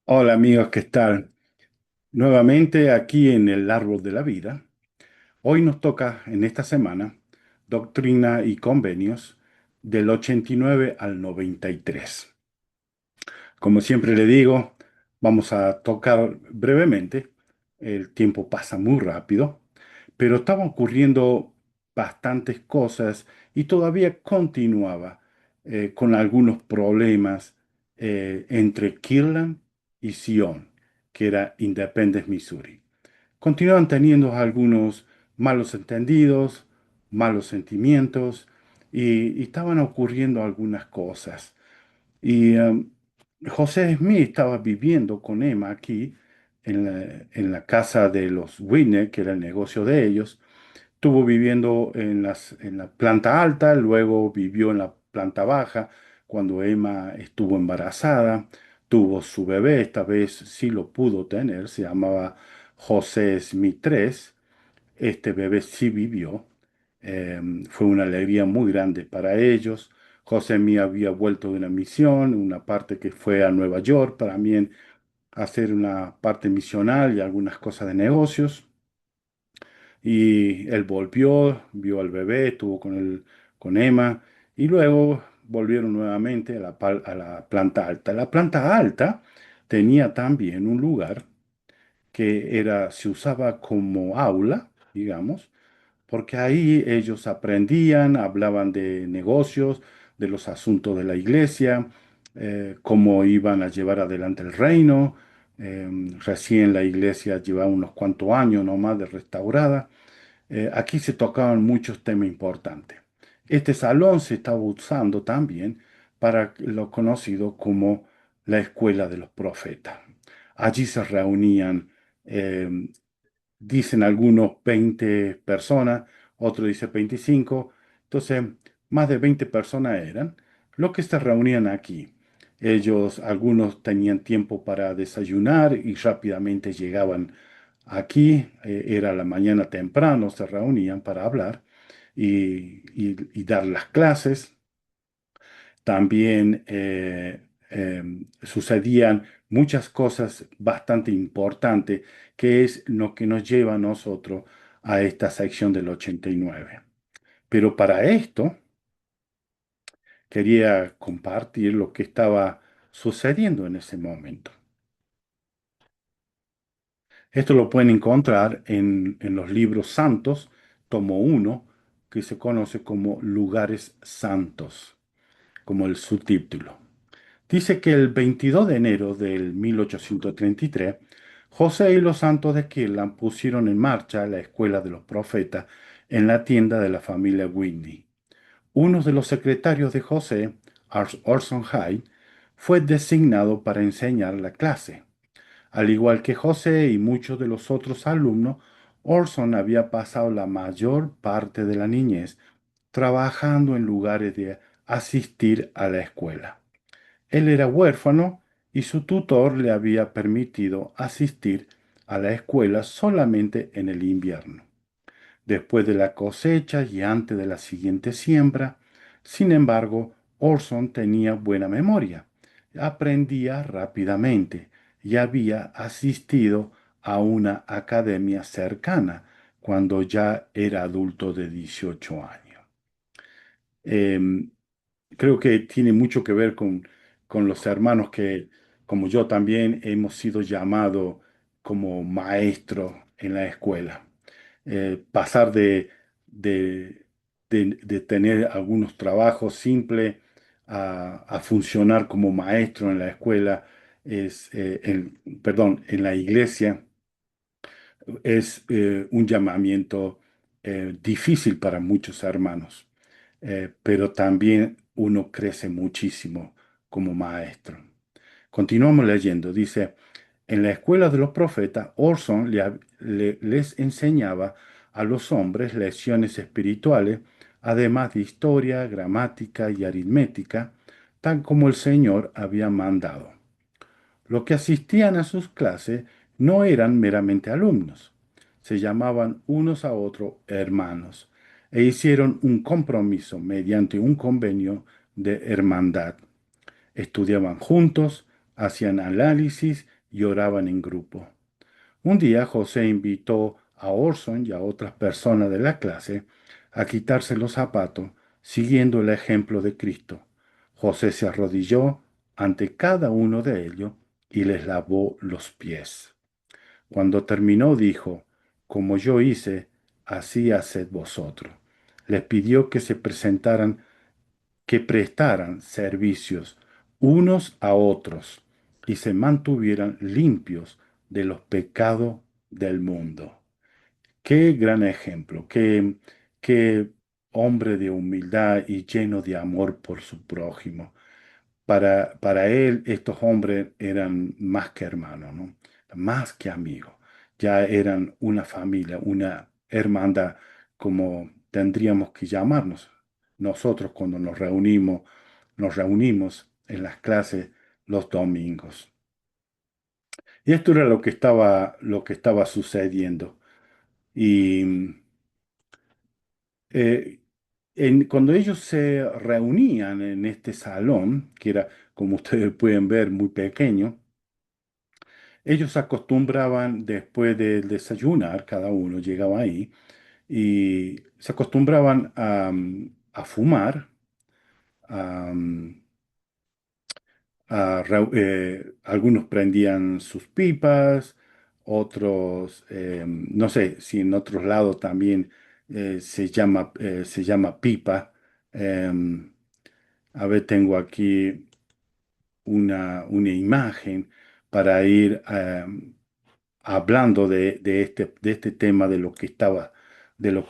Hola amigos, ¿qué tal? Nuevamente aquí en el Árbol de la Vida. Hoy nos toca en esta semana Doctrina y Convenios del 89 al 93. Como siempre le digo, vamos a tocar brevemente. El tiempo pasa muy rápido, pero estaban ocurriendo bastantes cosas y todavía continuaba con algunos problemas entre Kirtland y Zion, que era Independence, Missouri. Continuaban teniendo algunos malos entendidos, malos sentimientos y estaban ocurriendo algunas cosas. Y José Smith estaba viviendo con Emma aquí en la casa de los Winner, que era el negocio de ellos. Estuvo viviendo en la planta alta, luego vivió en la planta baja cuando Emma estuvo embarazada. Tuvo su bebé, esta vez sí lo pudo tener, se llamaba José Smith III. Este bebé sí vivió. Fue una alegría muy grande para ellos. José Mí había vuelto de una misión, una parte que fue a Nueva York para también hacer una parte misional y algunas cosas de negocios. Y él volvió, vio al bebé, estuvo con Emma y luego volvieron nuevamente a la planta alta. La planta alta tenía también un lugar que se usaba como aula, digamos, porque ahí ellos aprendían, hablaban de negocios, de los asuntos de la iglesia, cómo iban a llevar adelante el reino. Recién la iglesia llevaba unos cuantos años nomás de restaurada. Aquí se tocaban muchos temas importantes. Este salón se estaba usando también para lo conocido como la Escuela de los Profetas. Allí se reunían eh, dicen algunos 20 personas, otros dicen 25. Entonces, más de 20 personas eran los que se reunían aquí. Ellos, algunos tenían tiempo para desayunar y rápidamente llegaban aquí. Era la mañana temprano, se reunían para hablar y dar las clases. También sucedían muchas cosas bastante importantes, que es lo que nos lleva a nosotros a esta sección del 89. Pero para esto quería compartir lo que estaba sucediendo en ese momento. Esto lo pueden encontrar en los libros santos, tomo uno, que se conoce como Lugares Santos, como el subtítulo. Dice que el 22 de enero del 1833, José y los santos de Kirtland pusieron en marcha la escuela de los profetas en la tienda de la familia Whitney. Uno de los secretarios de José, Orson Hyde, fue designado para enseñar la clase. Al igual que José y muchos de los otros alumnos, Orson había pasado la mayor parte de la niñez trabajando en lugares de asistir a la escuela. Él era huérfano y su tutor le había permitido asistir a la escuela solamente en el invierno, después de la cosecha y antes de la siguiente siembra. Sin embargo, Orson tenía buena memoria, aprendía rápidamente y había asistido a una academia cercana cuando ya era adulto de 18 años. Em, Creo que tiene mucho que ver con los hermanos que, como yo también, hemos sido llamados como maestros en la escuela. Pasar de, de tener algunos trabajos simples a funcionar como maestro en la escuela, perdón, en la iglesia, es un llamamiento difícil para muchos hermanos, pero también uno crece muchísimo como maestro. Continuamos leyendo, dice, en la escuela de los profetas, Orson les enseñaba a los hombres lecciones espirituales, además de historia, gramática y aritmética, tal como el Señor había mandado. Los que asistían a sus clases no eran meramente alumnos, se llamaban unos a otros hermanos e hicieron un compromiso mediante un convenio de hermandad. Estudiaban juntos, hacían análisis y oraban en grupo. Un día José invitó a Orson y a otras personas de la clase a quitarse los zapatos, siguiendo el ejemplo de Cristo. José se arrodilló ante cada uno de ellos y les lavó los pies. Cuando terminó, dijo, como yo hice, así haced vosotros. Les pidió que se presentaran, que prestaran servicios unos a otros y se mantuvieran limpios de los pecados del mundo. Qué gran ejemplo, qué hombre de humildad y lleno de amor por su prójimo. Para él, estos hombres eran más que hermanos, ¿no? Más que amigos. Ya eran una familia, una hermandad, como tendríamos que llamarnos. Nosotros cuando nos reunimos en las clases los domingos. Y esto era lo que estaba sucediendo. Y eh, cuando ellos se reunían en este salón, que era, como ustedes pueden ver, muy pequeño, ellos acostumbraban, después del desayunar, cada uno llegaba ahí, y se acostumbraban a fumar, a, algunos prendían sus pipas, otros, no sé si en otros lados también se llama pipa. Em, a ver, tengo aquí una imagen para ir hablando de este tema de lo que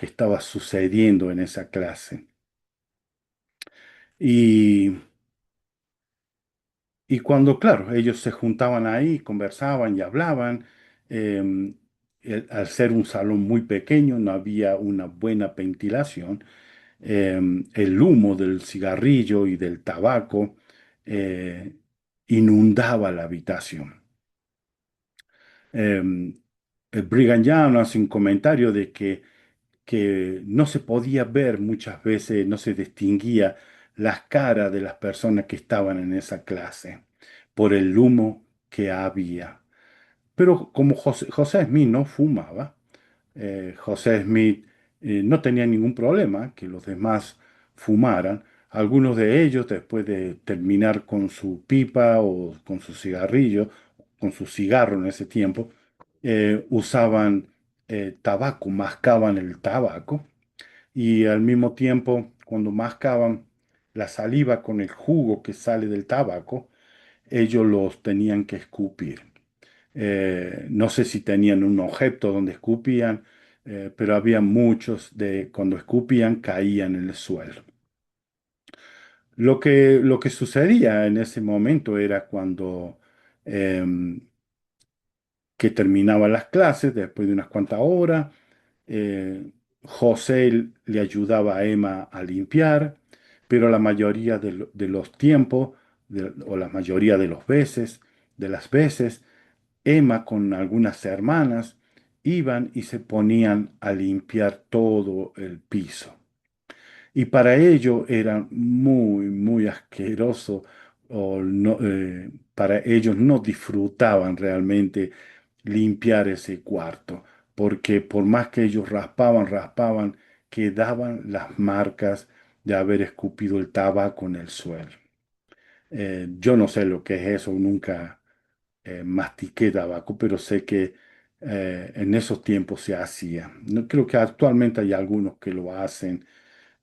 estaba sucediendo en esa clase. Y, y cuando, claro, ellos se juntaban ahí, conversaban y hablaban, eh, al ser un salón muy pequeño, no había una buena ventilación, el humo del cigarrillo y del tabaco eh, inundaba la habitación. El Brigham Young hace un comentario de que no se podía ver muchas veces, no se distinguía las caras de las personas que estaban en esa clase por el humo que había. Pero como José Smith no fumaba, José Smith no tenía ningún problema que los demás fumaran. Algunos de ellos, después de terminar con su pipa o con su cigarrillo, con su cigarro en ese tiempo, usaban tabaco, mascaban el tabaco y al mismo tiempo, cuando mascaban la saliva con el jugo que sale del tabaco, ellos los tenían que escupir. No sé si tenían un objeto donde escupían, pero había muchos de cuando escupían caían en el suelo. Lo que sucedía en ese momento era cuando em, que terminaban las clases, después de unas cuantas horas, José le ayudaba a Emma a limpiar, pero la mayoría de los tiempos, o la mayoría de las veces, Emma con algunas hermanas iban y se ponían a limpiar todo el piso. Y para ello era muy asqueroso, o para ellos no disfrutaban realmente limpiar ese cuarto, porque por más que ellos raspaban, quedaban las marcas de haber escupido el tabaco en el suelo. Yo no sé lo que es eso, nunca mastiqué tabaco, pero sé que en esos tiempos se hacía. No, creo que actualmente hay algunos que lo hacen,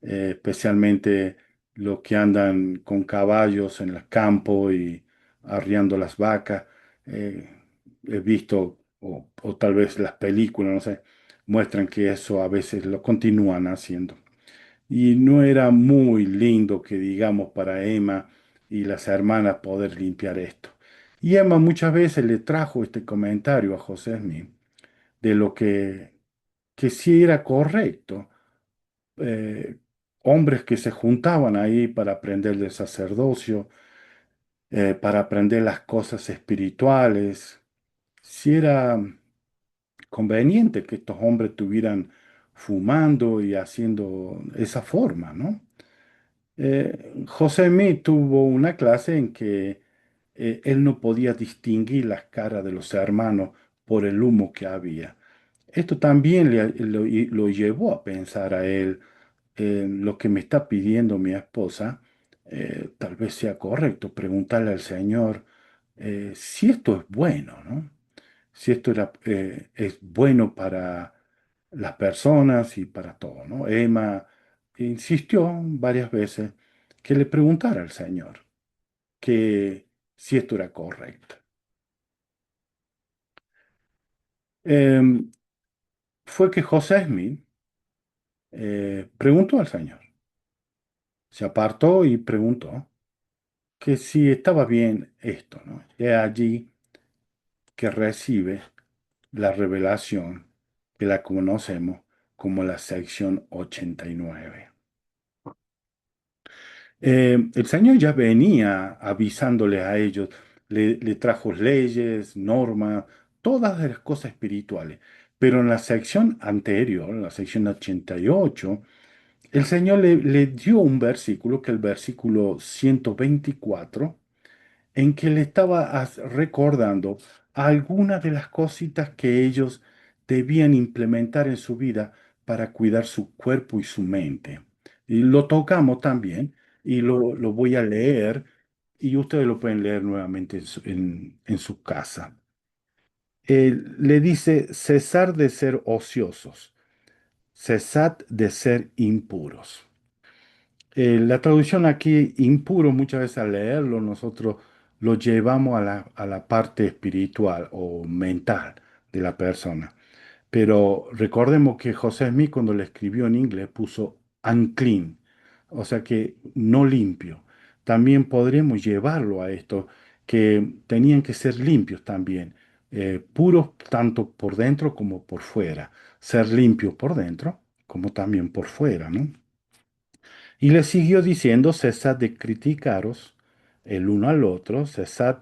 especialmente los que andan con caballos en el campo y arriando las vacas. Eh, He visto, o tal vez las películas, no sé, muestran que eso a veces lo continúan haciendo. Y no era muy lindo que digamos para Emma y las hermanas poder limpiar esto. Y Emma muchas veces le trajo este comentario a José Smith de lo que sí era correcto. eh, Hombres que se juntaban ahí para aprender del sacerdocio, para aprender las cosas espirituales. Si era conveniente que estos hombres estuvieran fumando y haciendo esa forma, ¿no? José Smith tuvo una clase en que él no podía distinguir las caras de los hermanos por el humo que había. Esto también lo llevó a pensar a él, lo que me está pidiendo mi esposa, tal vez sea correcto, preguntarle al Señor si esto es bueno, ¿no? Si esto es bueno para las personas y para todo, ¿no? Emma insistió varias veces que le preguntara al Señor que si esto era correcto. Em, Fue que José Smith preguntó al Señor, se apartó y preguntó que si estaba bien esto, ¿no? Es allí que recibe la revelación que la conocemos como la sección 89. El Señor ya venía avisándole a ellos, le trajo leyes, normas, todas las cosas espirituales. Pero en la sección anterior, en la sección 88, el Señor le dio un versículo, que es el versículo 124, en que le estaba recordando algunas de las cositas que ellos debían implementar en su vida para cuidar su cuerpo y su mente. Y lo tocamos también y lo voy a leer y ustedes lo pueden leer nuevamente en su casa. Le dice, cesar de ser ociosos, cesad de ser impuros. La traducción aquí, impuro, muchas veces al leerlo, nosotros lo llevamos a la parte espiritual o mental de la persona. Pero recordemos que José Smith cuando le escribió en inglés puso unclean, o sea que no limpio. También podremos llevarlo a esto, que tenían que ser limpios también, puros tanto por dentro como por fuera. Ser limpios por dentro como también por fuera, ¿no? Y le siguió diciendo, cesad de criticaros el uno al otro, cesad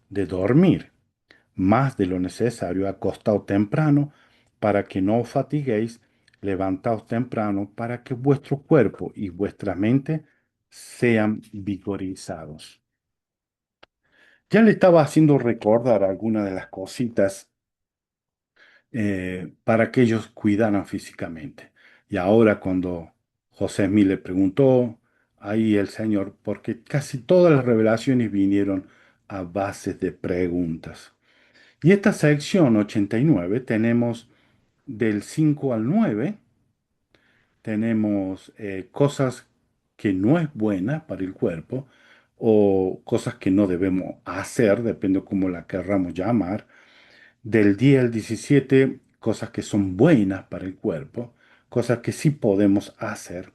de dormir, más de lo necesario, acostaos temprano, para que no os fatiguéis, levantaos temprano, para que vuestro cuerpo y vuestra mente sean vigorizados. Ya le estaba haciendo recordar algunas de las cositas para que ellos cuidaran físicamente. Y ahora cuando José Smith le preguntó, ahí el Señor, porque casi todas las revelaciones vinieron a base de preguntas. Y esta sección 89 tenemos del 5 al 9, tenemos cosas que no es buena para el cuerpo o cosas que no debemos hacer, depende de cómo la querramos llamar. Del 10 al 17, cosas que son buenas para el cuerpo, cosas que sí podemos hacer.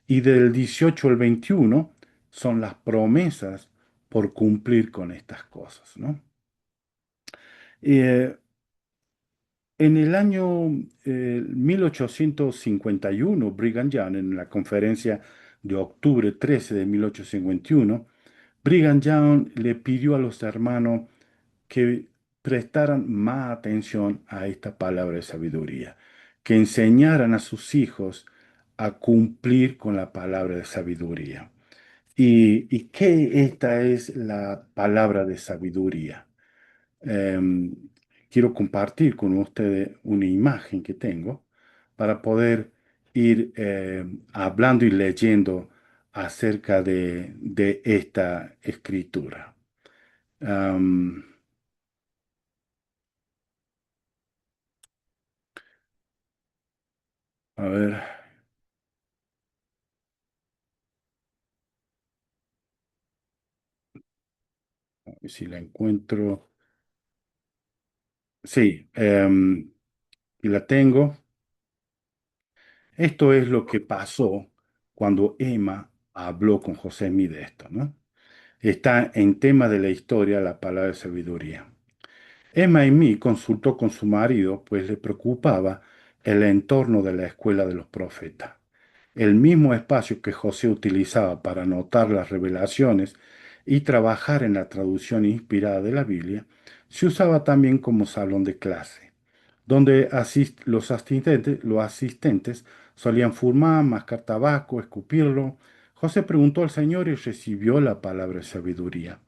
Y del 18 al 21 son las promesas por cumplir con estas cosas, ¿no? Eh, en el año 1851, Brigham Young, en la conferencia de octubre 13 de 1851, Brigham Young le pidió a los hermanos que prestaran más atención a esta palabra de sabiduría, que enseñaran a sus hijos a cumplir con la palabra de sabiduría. ¿Y qué esta es la palabra de sabiduría? Em, Quiero compartir con ustedes una imagen que tengo para poder ir hablando y leyendo acerca de esta escritura. Am, a ver, a ver si la encuentro. Sí, y la tengo. Esto es lo que pasó cuando Emma habló con José Mí de esto, ¿no? Está en tema de la historia la palabra de sabiduría. Emma y mí consultó con su marido, pues le preocupaba el entorno de la escuela de los profetas. El mismo espacio que José utilizaba para anotar las revelaciones y trabajar en la traducción inspirada de la Biblia, se usaba también como salón de clase, donde los asistentes solían fumar, mascar tabaco, escupirlo. José preguntó al Señor y recibió la palabra de sabiduría.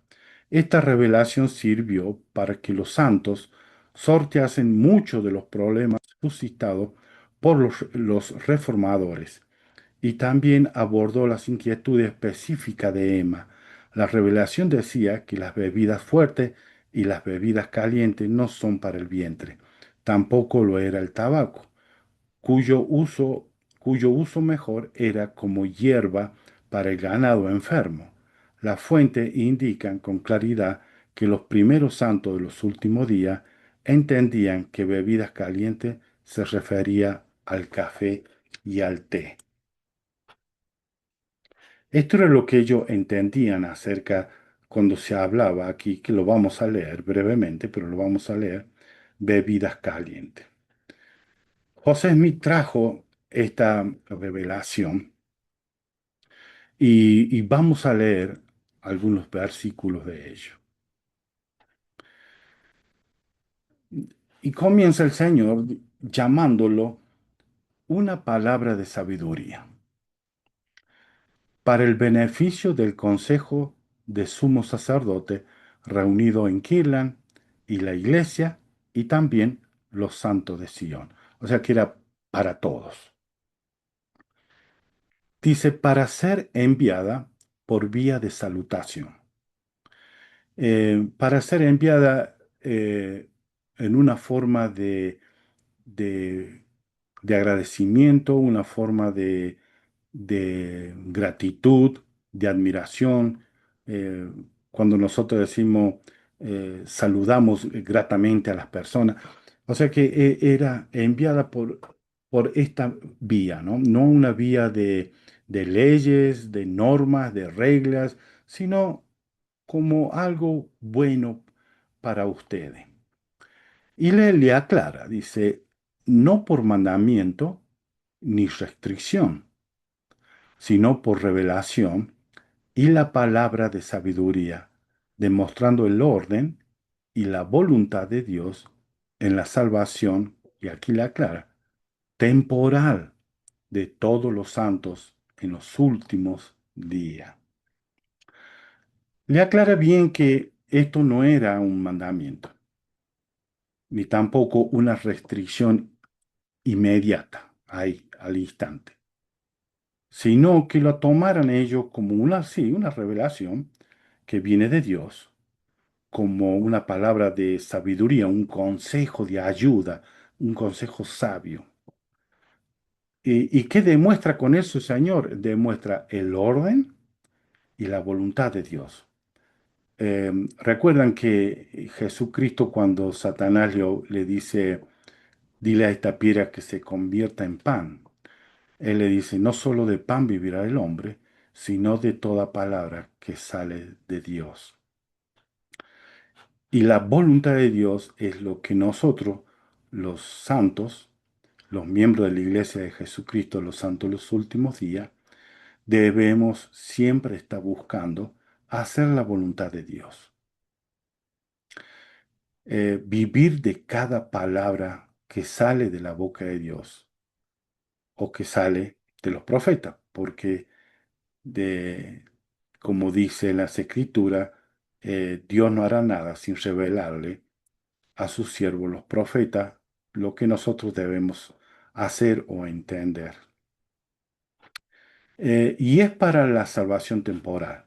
Esta revelación sirvió para que los santos sorteasen muchos de los problemas suscitados por los reformadores y también abordó las inquietudes específicas de Emma. La revelación decía que las bebidas fuertes y las bebidas calientes no son para el vientre, tampoco lo era el tabaco cuyo uso, cuyo uso mejor era como hierba para el ganado enfermo. Las fuentes indican con claridad que los primeros santos de los últimos días entendían que bebidas calientes se refería al café y al té. Esto era lo que ellos entendían acerca cuando se hablaba aquí, que lo vamos a leer brevemente, pero lo vamos a leer, bebidas calientes. José Smith trajo esta revelación y vamos a leer algunos versículos de ello. Y comienza el Señor llamándolo una palabra de sabiduría para el beneficio del consejo de sumo sacerdote reunido en Kirlan y la iglesia y también los santos de Sion. O sea que era para todos. Dice, para ser enviada por vía de salutación. Para ser enviada en una forma de, de agradecimiento, una forma de gratitud, de admiración. eh, Cuando nosotros decimos, saludamos gratamente a las personas. O sea que era enviada por esta vía, ¿no? No una vía de leyes, de normas, de reglas, sino como algo bueno para ustedes. Y le aclara, dice, no por mandamiento ni restricción, sino por revelación y la palabra de sabiduría, demostrando el orden y la voluntad de Dios en la salvación, y aquí le aclara, temporal de todos los santos en los últimos días. Le aclara bien que esto no era un mandamiento, ni tampoco una restricción inmediata, ahí, al instante, sino que lo tomaran ellos como una, sí, una revelación que viene de Dios, como una palabra de sabiduría, un consejo de ayuda, un consejo sabio. ¿Y qué demuestra con eso, Señor? Demuestra el orden y la voluntad de Dios. Recuerdan que Jesucristo cuando Satanás le dice, dile a esta piedra que se convierta en pan. Él le dice, no solo de pan vivirá el hombre, sino de toda palabra que sale de Dios. Y la voluntad de Dios es lo que nosotros, los santos, los miembros de la Iglesia de Jesucristo, los santos de los últimos días, debemos siempre estar buscando hacer la voluntad de Dios. Vivir de cada palabra que sale de la boca de Dios o que sale de los profetas, porque de, como dice las Escrituras, Dios no hará nada sin revelarle a sus siervos los profetas lo que nosotros debemos hacer o entender. Y es para la salvación temporal.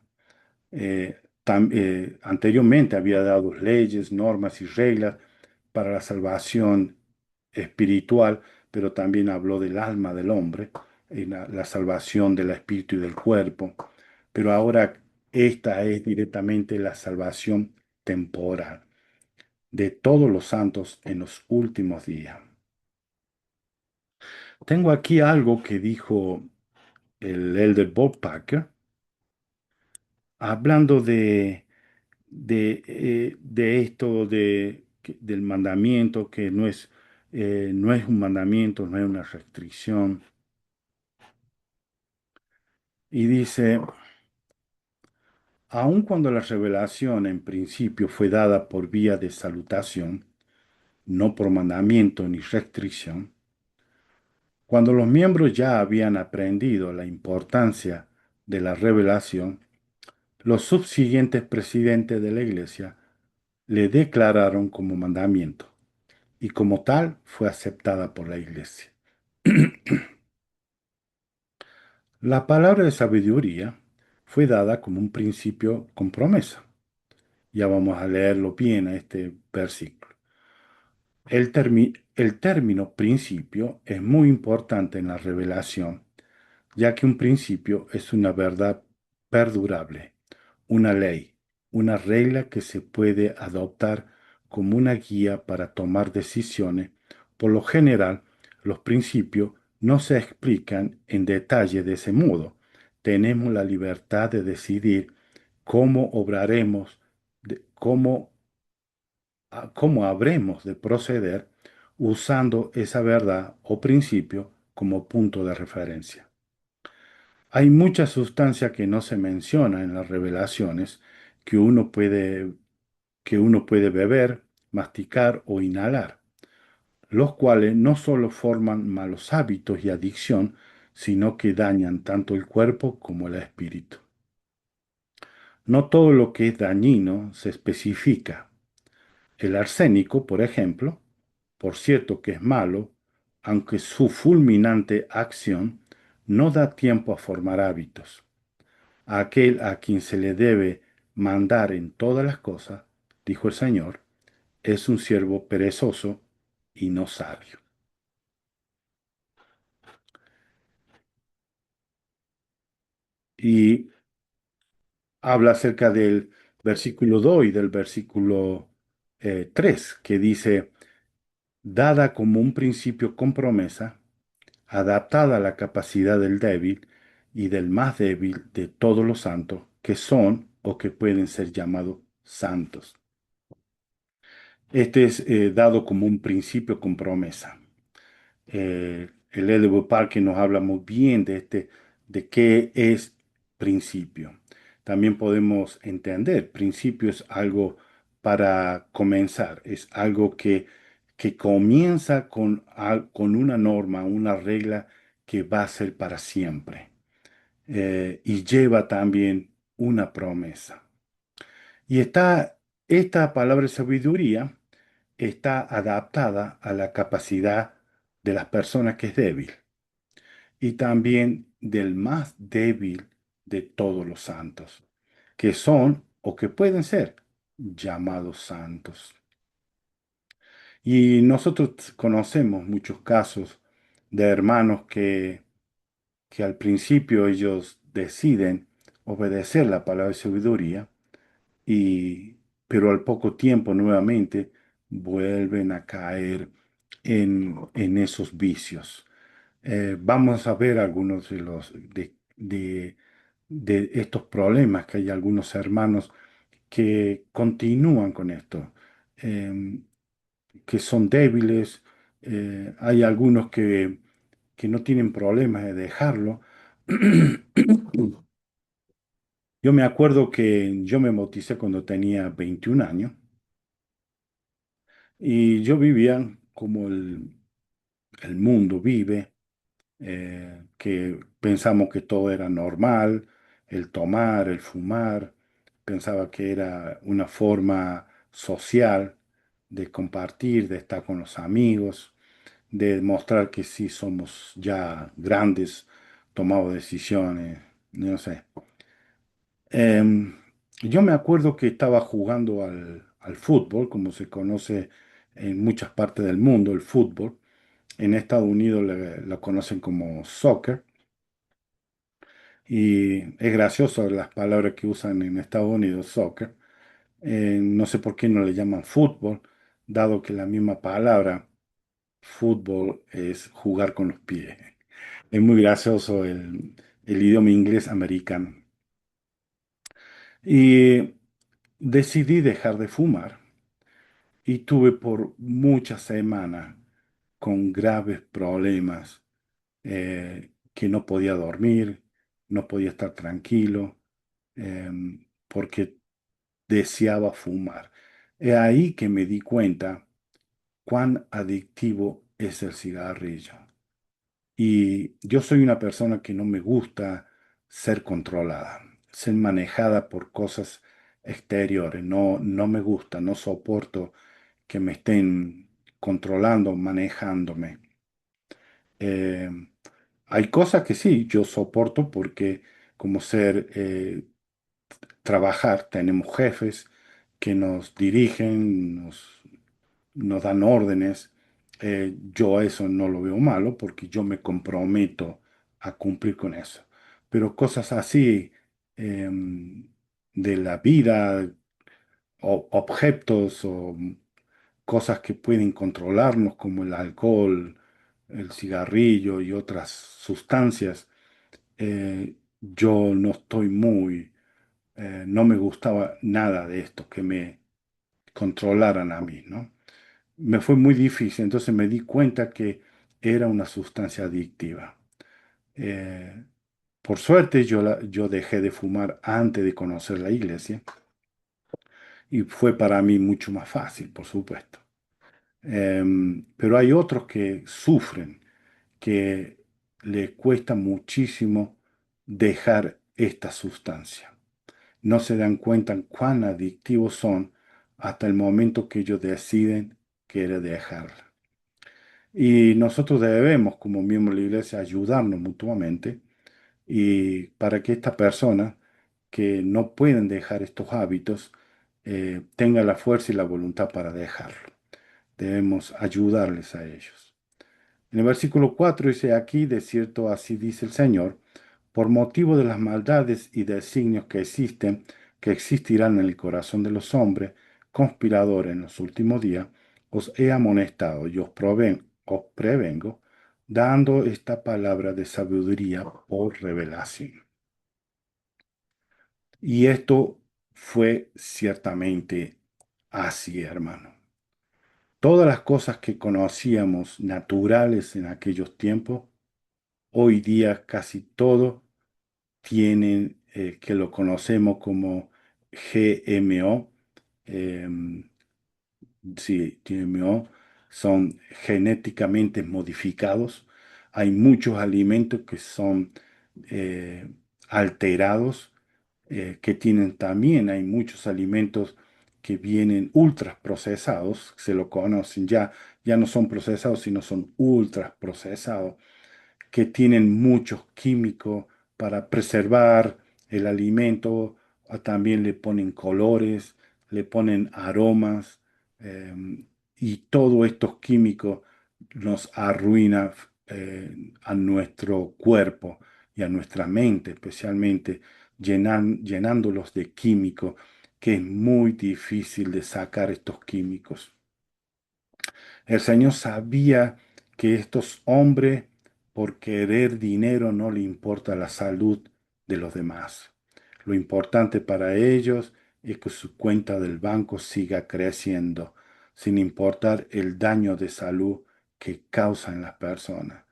Anteriormente había dado leyes, normas y reglas para la salvación espiritual, pero también habló del alma del hombre, la salvación del espíritu y del cuerpo. Pero ahora esta es directamente la salvación temporal de todos los santos en los últimos días. Tengo aquí algo que dijo el elder Bob Packer, hablando de esto del mandamiento, que no es un mandamiento, no es una restricción. Y dice, aun cuando la revelación en principio fue dada por vía de salutación, no por mandamiento ni restricción, cuando los miembros ya habían aprendido la importancia de la revelación, Los subsiguientes presidentes de la Iglesia le declararon como mandamiento y como tal fue aceptada por la Iglesia. La palabra de sabiduría fue dada como un principio con promesa. Ya vamos a leerlo bien a este versículo. El término principio es muy importante en la revelación, ya que un principio es una verdad perdurable, una ley, una regla que se puede adoptar como una guía para tomar decisiones. Por lo general, los principios no se explican en detalle de ese modo. Tenemos la libertad de decidir cómo obraremos, cómo habremos de proceder usando esa verdad o principio como punto de referencia. Hay mucha sustancia que no se menciona en las revelaciones que uno puede, que uno puede beber, masticar o inhalar, los cuales no solo forman malos hábitos y adicción, sino que dañan tanto el cuerpo como el espíritu. No todo lo que es dañino se especifica. El arsénico, por ejemplo, por cierto que es malo, aunque su fulminante acción no da tiempo a formar hábitos. A aquel a quien se le debe mandar en todas las cosas, dijo el Señor, es un siervo perezoso y no sabio. Y habla acerca del versículo 2 y del versículo 3, que dice, dada como un principio con promesa, adaptada a la capacidad del débil y del más débil de todos los santos, que son o que pueden ser llamados santos. Este es dado como un principio con promesa. El Edward Parker nos habla muy bien de qué es principio. También podemos entender, principio es algo para comenzar, es algo que comienza con una norma, una regla que va a ser para siempre, y lleva también una promesa. Y esta palabra de sabiduría está adaptada a la capacidad de las personas que es débil y también del más débil de todos los santos, que son o que pueden ser llamados santos. Y nosotros conocemos muchos casos de hermanos que al principio ellos deciden obedecer la palabra de sabiduría, y, pero al poco tiempo nuevamente vuelven a caer en esos vicios. Vamos a ver algunos de estos problemas, que hay algunos hermanos que continúan con esto, em, que son débiles, hay algunos que no tienen problemas de dejarlo. Yo me acuerdo que yo me bauticé cuando tenía 21 años y yo vivía como el mundo vive, que pensamos que todo era normal, el tomar, el fumar, pensaba que era una forma social de compartir, de estar con los amigos, de mostrar que sí somos ya grandes, tomado decisiones, no sé. Em, yo me acuerdo que estaba jugando al fútbol, como se conoce en muchas partes del mundo, el fútbol. En Estados Unidos lo conocen como soccer. Y es gracioso las palabras que usan en Estados Unidos, soccer. No sé por qué no le llaman fútbol, dado que la misma palabra fútbol es jugar con los pies. Es muy gracioso el idioma inglés americano. Y decidí dejar de fumar y tuve por muchas semanas con graves problemas, que no podía dormir, no podía estar tranquilo, porque deseaba fumar. Es ahí que me di cuenta cuán adictivo es el cigarrillo. Y yo soy una persona que no me gusta ser controlada. ser manejada por cosas exteriores. No, no me gusta, no soporto que me estén controlando, manejándome. Eh, Hay cosas que sí, yo soporto porque como ser trabajar, tenemos jefes que nos dirigen, nos dan órdenes. Yo eso no lo veo malo porque yo me comprometo a cumplir con eso. Pero cosas así de la vida, o objetos o cosas que pueden controlarnos como el alcohol, el cigarrillo y otras sustancias, yo no estoy muy, no me gustaba nada de esto, que me controlaran a mí, ¿no? Me fue muy difícil, entonces me di cuenta que era una sustancia adictiva. Eh, por suerte yo dejé de fumar antes de conocer la iglesia y fue para mí mucho más fácil, por supuesto. Pero hay otros que sufren, que le cuesta muchísimo dejar esta sustancia. No se dan cuenta cuán adictivos son hasta el momento que ellos deciden querer dejarla. Y nosotros debemos, como miembros de la iglesia, ayudarnos mutuamente y para que estas personas que no pueden dejar estos hábitos tengan la fuerza y la voluntad para dejarlo. Debemos ayudarles a ellos. En el versículo 4 dice, aquí de cierto así dice el Señor, por motivo de las maldades y designios que existen, que existirán en el corazón de los hombres, conspiradores en los últimos días, os he amonestado y os prevengo, dando esta palabra de sabiduría por revelación. Y esto fue ciertamente así, hermano. Todas las cosas que conocíamos naturales en aquellos tiempos, hoy día casi todo tienen, que lo conocemos como GMO. em, sí, GMO son genéticamente modificados. Hay muchos alimentos que son eh, alterados, que tienen también, hay muchos alimentos que vienen ultra procesados, se lo conocen ya, ya no son procesados, sino son ultra procesados que tienen muchos químicos para preservar el alimento, también le ponen colores, le ponen aromas, y todos estos químicos nos arruinan a nuestro cuerpo y a nuestra mente, especialmente llenándolos de químicos, que es muy difícil de sacar estos químicos. El Señor sabía que estos hombres, por querer dinero, no le importa la salud de los demás. Lo importante para ellos es que su cuenta del banco siga creciendo, sin importar el daño de salud que causan las personas.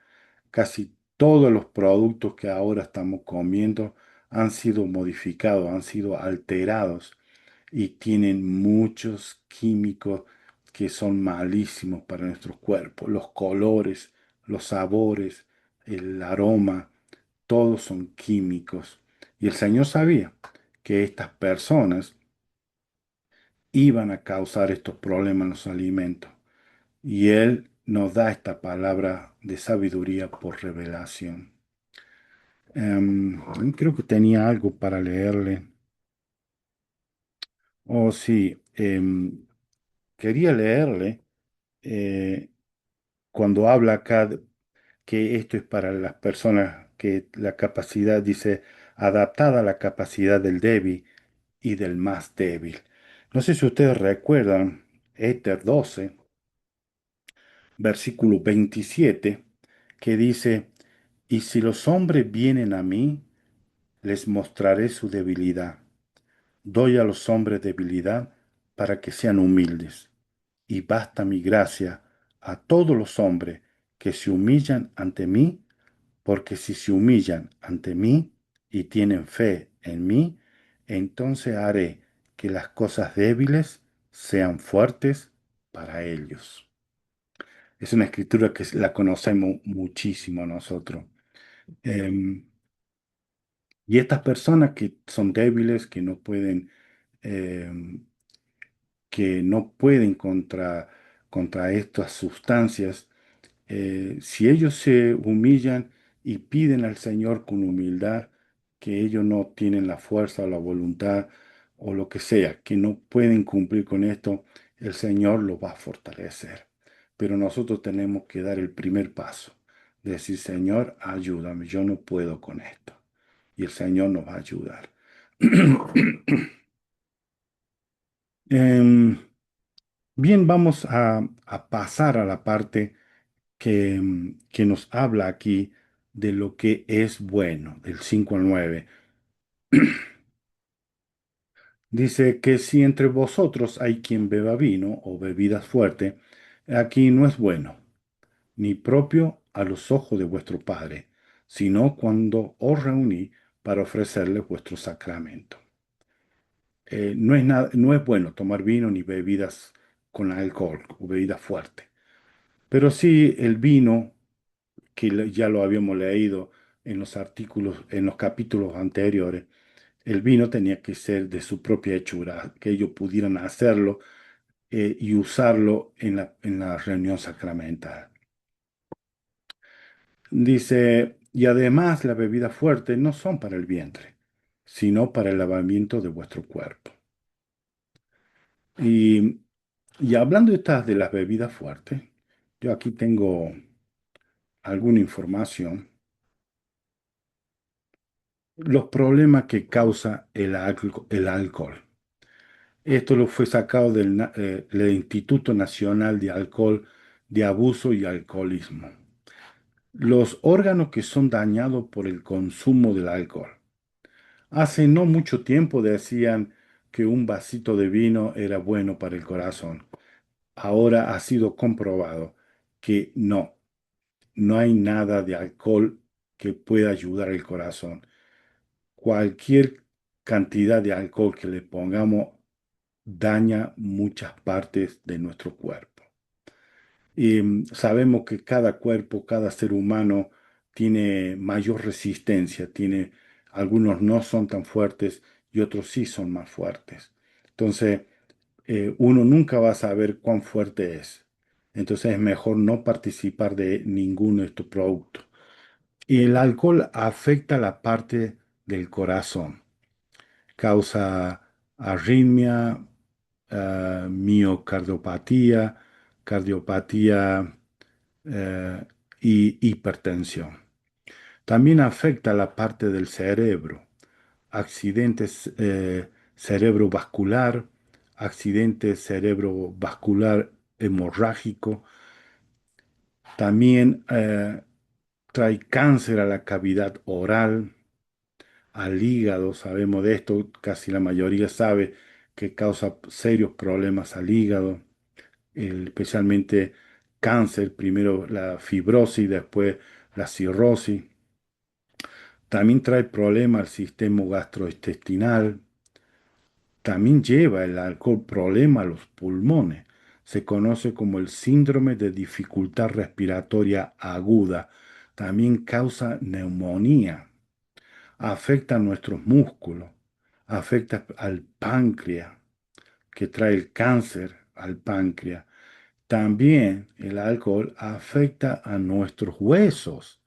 Casi todos los productos que ahora estamos comiendo han sido modificados, han sido alterados y tienen muchos químicos que son malísimos para nuestros cuerpos. Los colores, los sabores, el aroma, todos son químicos. Y el Señor sabía que estas personas iban a causar estos problemas en los alimentos. Y Él nos da esta palabra de sabiduría por revelación. Creo que tenía algo para leerle. Oh, sí, quería leerle cuando habla acá que esto es para las personas que la capacidad, dice, adaptada a la capacidad del débil y del más débil. No sé si ustedes recuerdan, Éter 12, versículo 27, que dice, y si los hombres vienen a mí, les mostraré su debilidad. Doy a los hombres debilidad para que sean humildes. Y basta mi gracia a todos los hombres que se humillan ante mí, porque si se humillan ante mí y tienen fe en mí, entonces haré que las cosas débiles sean fuertes para ellos. Es una escritura que la conocemos muchísimo nosotros. Em, Y estas personas que son débiles, eh, que no pueden contra estas sustancias, si ellos se humillan y piden al Señor con humildad, que ellos no tienen la fuerza o la voluntad o lo que sea, que no pueden cumplir con esto, el Señor los va a fortalecer. Pero nosotros tenemos que dar el primer paso, decir, Señor, ayúdame, yo no puedo con esto. Y el Señor nos va a ayudar. Em, Bien, vamos a pasar a la parte que nos habla aquí de lo que es bueno, del 5 al 9. Dice que si entre vosotros hay quien beba vino o bebidas fuertes, aquí no es bueno, ni propio a los ojos de vuestro Padre, sino cuando os reuní para ofrecerle vuestro sacramento. No es bueno tomar vino ni bebidas con alcohol o bebidas fuertes, pero sí el vino que ya lo habíamos leído en los artículos, en los capítulos anteriores, el vino tenía que ser de su propia hechura, que ellos pudieran hacerlo y usarlo en la reunión sacramental. Dice, y además las bebidas fuertes no son para el vientre, sino para el lavamiento de vuestro cuerpo. Y, y hablando de las bebidas fuertes, yo aquí tengo alguna información. Los problemas que causa el alcohol. Esto lo fue sacado del Instituto Nacional de Alcohol, de Abuso y Alcoholismo. Los órganos que son dañados por el consumo del alcohol. Hace no mucho tiempo decían que un vasito de vino era bueno para el corazón. Ahora ha sido comprobado que no hay nada de alcohol que pueda ayudar al corazón. Cualquier cantidad de alcohol que le pongamos daña muchas partes de nuestro cuerpo. Y sabemos que cada cuerpo, cada ser humano tiene mayor resistencia, algunos no son tan fuertes y otros sí son más fuertes. Entonces, uno nunca va a saber cuán fuerte es. Entonces es mejor no participar de ninguno de estos productos. Y el alcohol afecta la parte del corazón, causa arritmia, miocardiopatía, cardiopatía y hipertensión. También afecta la parte del cerebro, accidentes cerebrovascular, accidente cerebrovascular hemorrágico. También trae cáncer a la cavidad oral, al hígado, sabemos de esto, casi la mayoría sabe que causa serios problemas al hígado, especialmente cáncer, primero la fibrosis, después la cirrosis. También trae problemas al sistema gastrointestinal. También lleva el alcohol problema a los pulmones. Se conoce como el síndrome de dificultad respiratoria aguda. También causa neumonía. Afecta a nuestros músculos. Afecta al páncreas, que trae el cáncer al páncreas. También el alcohol afecta a nuestros huesos,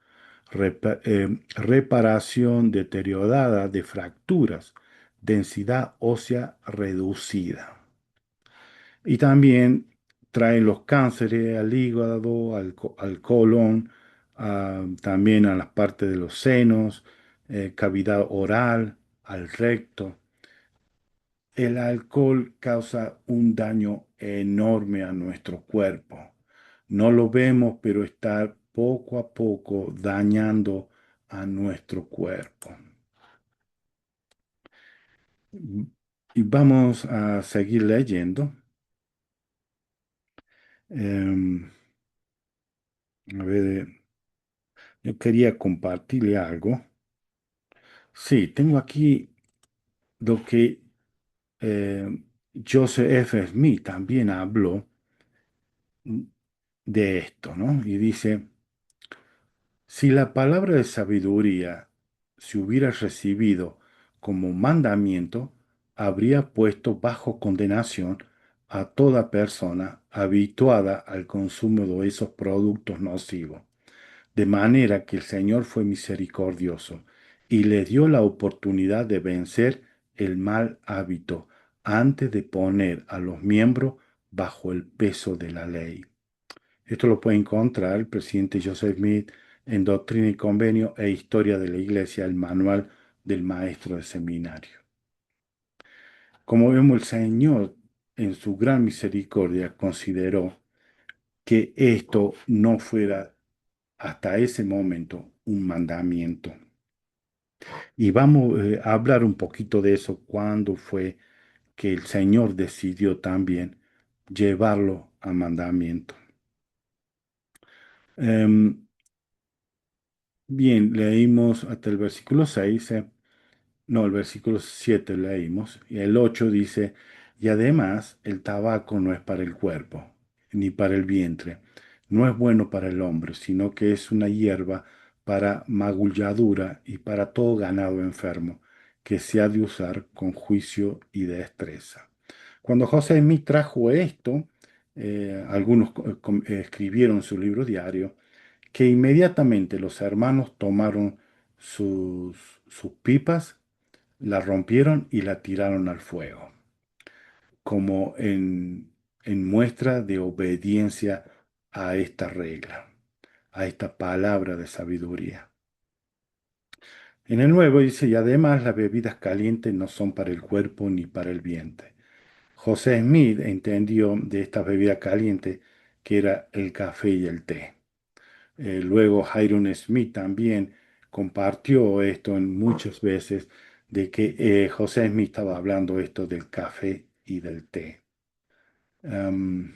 reparación deteriorada de fracturas, densidad ósea reducida. Y también trae los cánceres al hígado, al colon, también a las partes de los senos, cavidad oral, al recto. El alcohol causa un daño enorme a nuestro cuerpo. No lo vemos, pero está poco a poco dañando a nuestro cuerpo. Y vamos a seguir leyendo. Em, a ver, yo quería compartirle algo. Sí, tengo aquí lo que Joseph F. Smith también habló de esto, ¿no? Y dice, si la palabra de sabiduría si hubiera recibido como mandamiento, habría puesto bajo condenación a toda persona habituada al consumo de esos productos nocivos. De manera que el Señor fue misericordioso y le dio la oportunidad de vencer el mal hábito antes de poner a los miembros bajo el peso de la ley. Esto lo puede encontrar el presidente Joseph Smith en Doctrina y Convenio e Historia de la Iglesia, el manual del maestro de seminario. Como vemos, el Señor en su gran misericordia consideró que esto no fuera hasta ese momento un mandamiento. Y vamos a hablar un poquito de eso, cuando fue que el Señor decidió también llevarlo a mandamiento. Em, Bien, leímos hasta el versículo 6, no, el versículo 7 leímos, y el 8 dice, y además el tabaco no es para el cuerpo, ni para el vientre, no es bueno para el hombre, sino que es una hierba para magulladura y para todo ganado enfermo, que se ha de usar con juicio y destreza. Cuando José Smith trajo esto, algunos escribieron su libro diario, que inmediatamente los hermanos tomaron sus pipas, la rompieron y la tiraron al fuego, como en muestra de obediencia a esta regla, a esta palabra de sabiduría. En el nuevo dice, y además las bebidas calientes no son para el cuerpo ni para el vientre. José Smith entendió de estas bebidas calientes que era el café y el té. Luego Hiram Smith también compartió esto en muchas veces de que José Smith estaba hablando esto del café y del té. Am,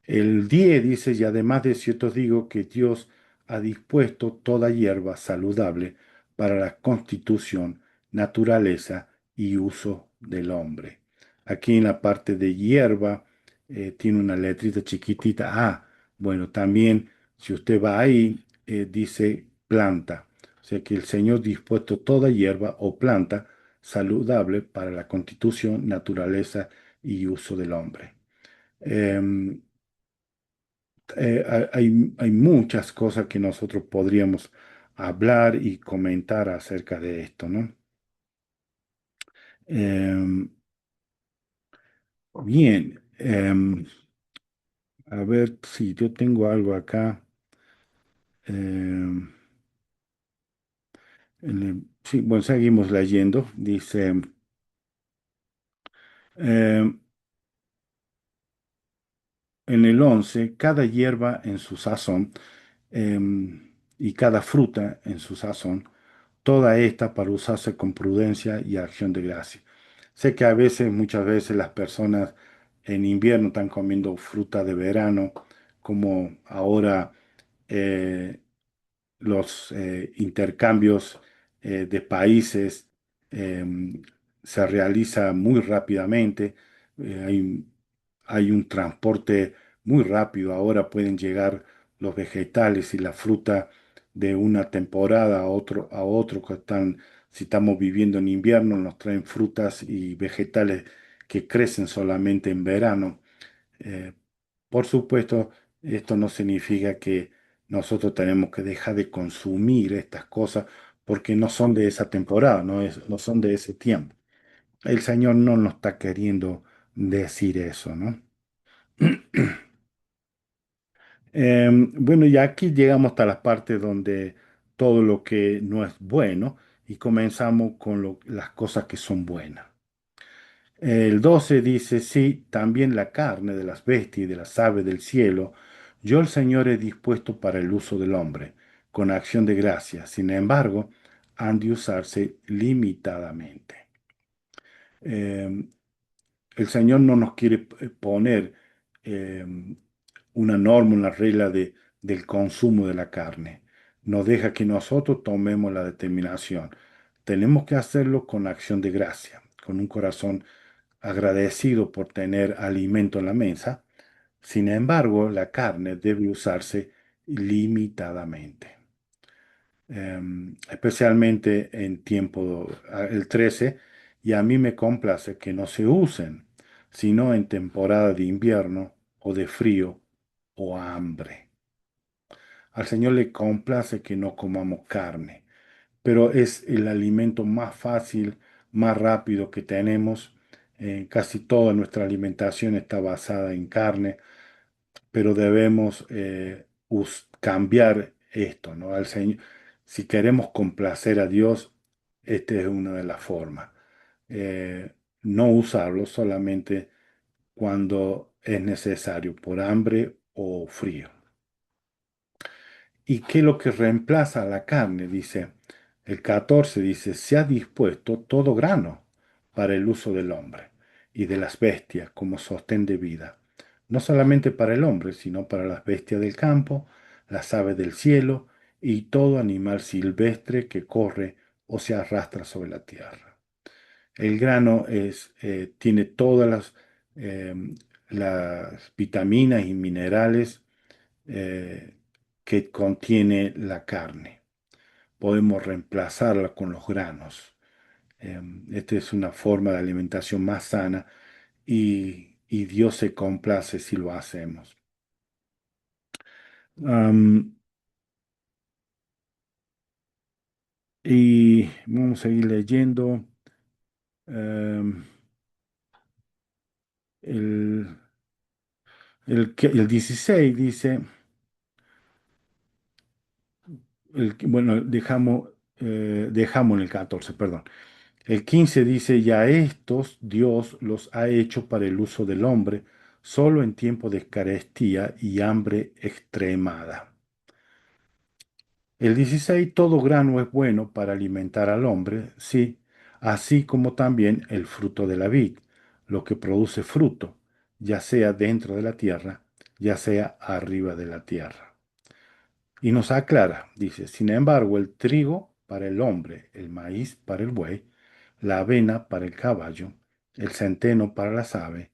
el 10 dice, y además de cierto os digo que Dios ha dispuesto toda hierba saludable para la constitución, naturaleza y uso del hombre. Aquí en la parte de hierba tiene una letrita chiquitita. Ah, bueno, también si usted va ahí, dice planta. O sea que el Señor dispuesto toda hierba o planta saludable para la constitución, naturaleza y uso del hombre. Em, hay muchas cosas que nosotros podríamos hablar y comentar acerca de esto, ¿no? Em, Bien, a ver si yo tengo algo acá. Em, sí, bueno, seguimos leyendo. Dice, em, en el 11 cada hierba en su sazón y cada fruta en su sazón, toda esta para usarse con prudencia y acción de gracia. Sé que a veces, muchas veces las personas en invierno están comiendo fruta de verano, como ahora eh, los intercambios de países em, se realiza muy rápidamente. Hay un transporte muy rápido. Ahora pueden llegar los vegetales y la fruta de una temporada a otro que están, si estamos viviendo en invierno, nos traen frutas y vegetales que crecen solamente en verano. Eh, por supuesto, esto no significa que nosotros tenemos que dejar de consumir estas cosas porque no son de esa temporada, no son de ese tiempo. El Señor no nos está queriendo decir eso, ¿no? Bueno, y aquí llegamos hasta la parte donde todo lo que no es bueno y comenzamos con las cosas que son buenas. El 12 dice, sí, también la carne de las bestias y de las aves del cielo, yo el Señor he dispuesto para el uso del hombre, con acción de gracia. Sin embargo, han de usarse limitadamente. Eh, el Señor no nos quiere poner eh, una norma, una regla del consumo de la carne. Nos deja que nosotros tomemos la determinación. Tenemos que hacerlo con acción de gracia, con un corazón agradecido por tener alimento en la mesa. Sin embargo, la carne debe usarse limitadamente. especialmente en tiempo, el 13, y a mí me complace que no se usen, sino en temporada de invierno o de frío o hambre. Al Señor le complace que no comamos carne, pero es el alimento más fácil, más rápido que tenemos. Casi toda nuestra alimentación está basada en carne, pero debemos cambiar esto, ¿no? Al Señor, si queremos complacer a Dios, esta es una de las formas. No usarlo solamente cuando es necesario, por hambre o frío. ¿Y qué es lo que reemplaza a la carne? Dice, el 14 dice, se ha dispuesto todo grano para el uso del hombre y de las bestias como sostén de vida, no solamente para el hombre, sino para las bestias del campo, las aves del cielo y todo animal silvestre que corre o se arrastra sobre la tierra. El grano tiene todas eh, las vitaminas y minerales eh, que contiene la carne. Podemos reemplazarla con los granos. Esta es una forma de alimentación más sana y Dios se complace si lo hacemos. Am, y vamos a seguir leyendo. Am, el, el 16 dice, bueno, dejamos en el 14, perdón. El 15 dice, y a estos Dios los ha hecho para el uso del hombre, solo en tiempo de carestía y hambre extremada. El 16, todo grano es bueno para alimentar al hombre, sí, así como también el fruto de la vid, lo que produce fruto, ya sea dentro de la tierra, ya sea arriba de la tierra. Y nos aclara, dice, sin embargo, el trigo para el hombre, el maíz para el buey, la avena para el caballo, el centeno para las aves,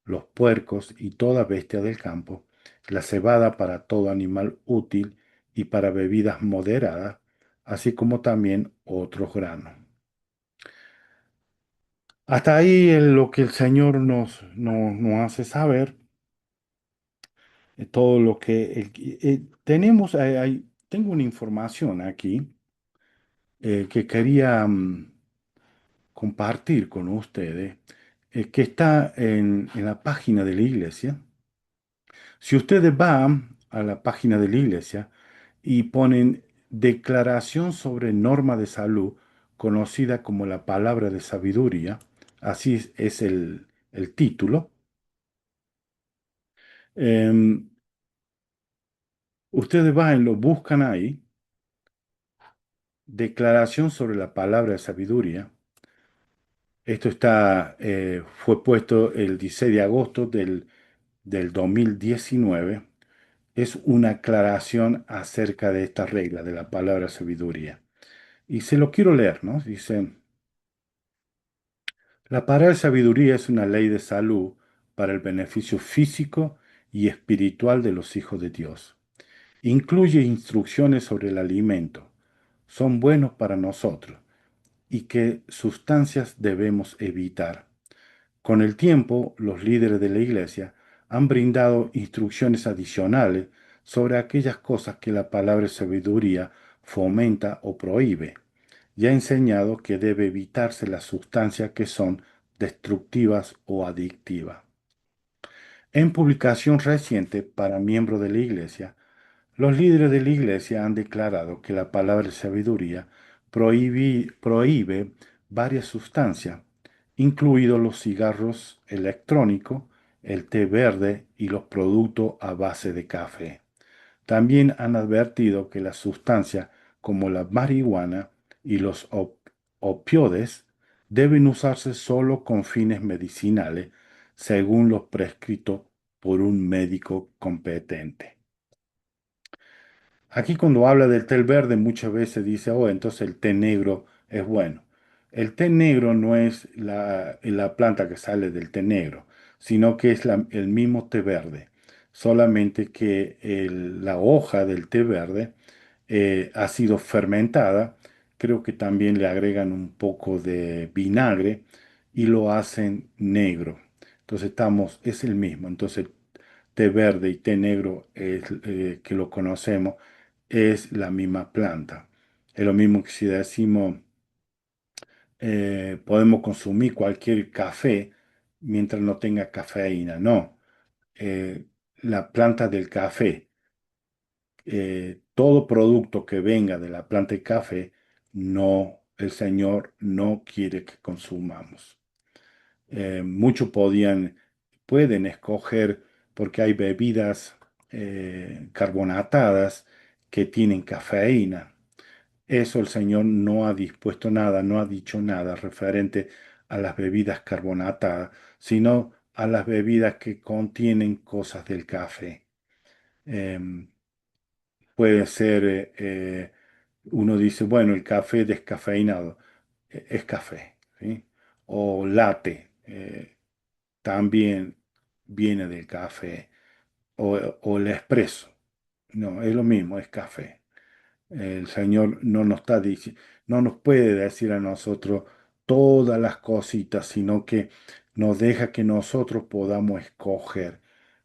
los puercos y toda bestia del campo, la cebada para todo animal útil y para bebidas moderadas, así como también otros granos. Hasta ahí lo que el Señor nos hace saber, todo lo que tenemos, tengo una información aquí que quería compartir con ustedes, que está en la página de la iglesia. Si ustedes van a la página de la iglesia y ponen Declaración sobre norma de salud, conocida como la palabra de sabiduría, así es el título, em, ustedes van, lo buscan ahí, Declaración sobre la palabra de sabiduría. Esto fue puesto el 16 de agosto del 2019. Es una aclaración acerca de esta regla de la palabra sabiduría. Y se lo quiero leer, ¿no? Dice, la palabra sabiduría es una ley de salud para el beneficio físico y espiritual de los hijos de Dios. Incluye instrucciones sobre el alimento. Son buenos para nosotros y qué sustancias debemos evitar. Con el tiempo, los líderes de la Iglesia han brindado instrucciones adicionales sobre aquellas cosas que la palabra sabiduría fomenta o prohíbe, y ha enseñado que debe evitarse las sustancias que son destructivas o adictivas. En publicación reciente para miembros de la Iglesia, los líderes de la Iglesia han declarado que la palabra sabiduría prohíbe varias sustancias, incluidos los cigarros electrónicos, el té verde y los productos a base de café. También han advertido que las sustancias como la marihuana y los opioides deben usarse solo con fines medicinales, según lo prescrito por un médico competente. Aquí cuando habla del té verde muchas veces dice, oh, entonces el té negro es bueno. El té negro no es la planta que sale del té negro, sino que es el mismo té verde. Solamente que la hoja del té verde ha sido fermentada, creo que también le agregan un poco de vinagre y lo hacen negro. Entonces es el mismo. Entonces té verde y té negro que lo conocemos es la misma planta. Es lo mismo que si decimos podemos consumir cualquier café mientras no tenga cafeína. No, eh, la planta del café, todo producto que venga de la planta de café, no, el Señor no quiere que consumamos. Muchos pueden escoger porque hay bebidas carbonatadas que tienen cafeína. Eso el Señor no ha dispuesto nada, no ha dicho nada referente a las bebidas carbonatadas, sino a las bebidas que contienen cosas del café. Em, Puede ser, uno dice, bueno, el café descafeinado es café, ¿sí? O latte también viene del café, o el espresso. No, es lo mismo, es café. El Señor no nos puede decir a nosotros todas las cositas, sino que nos deja que nosotros podamos escoger.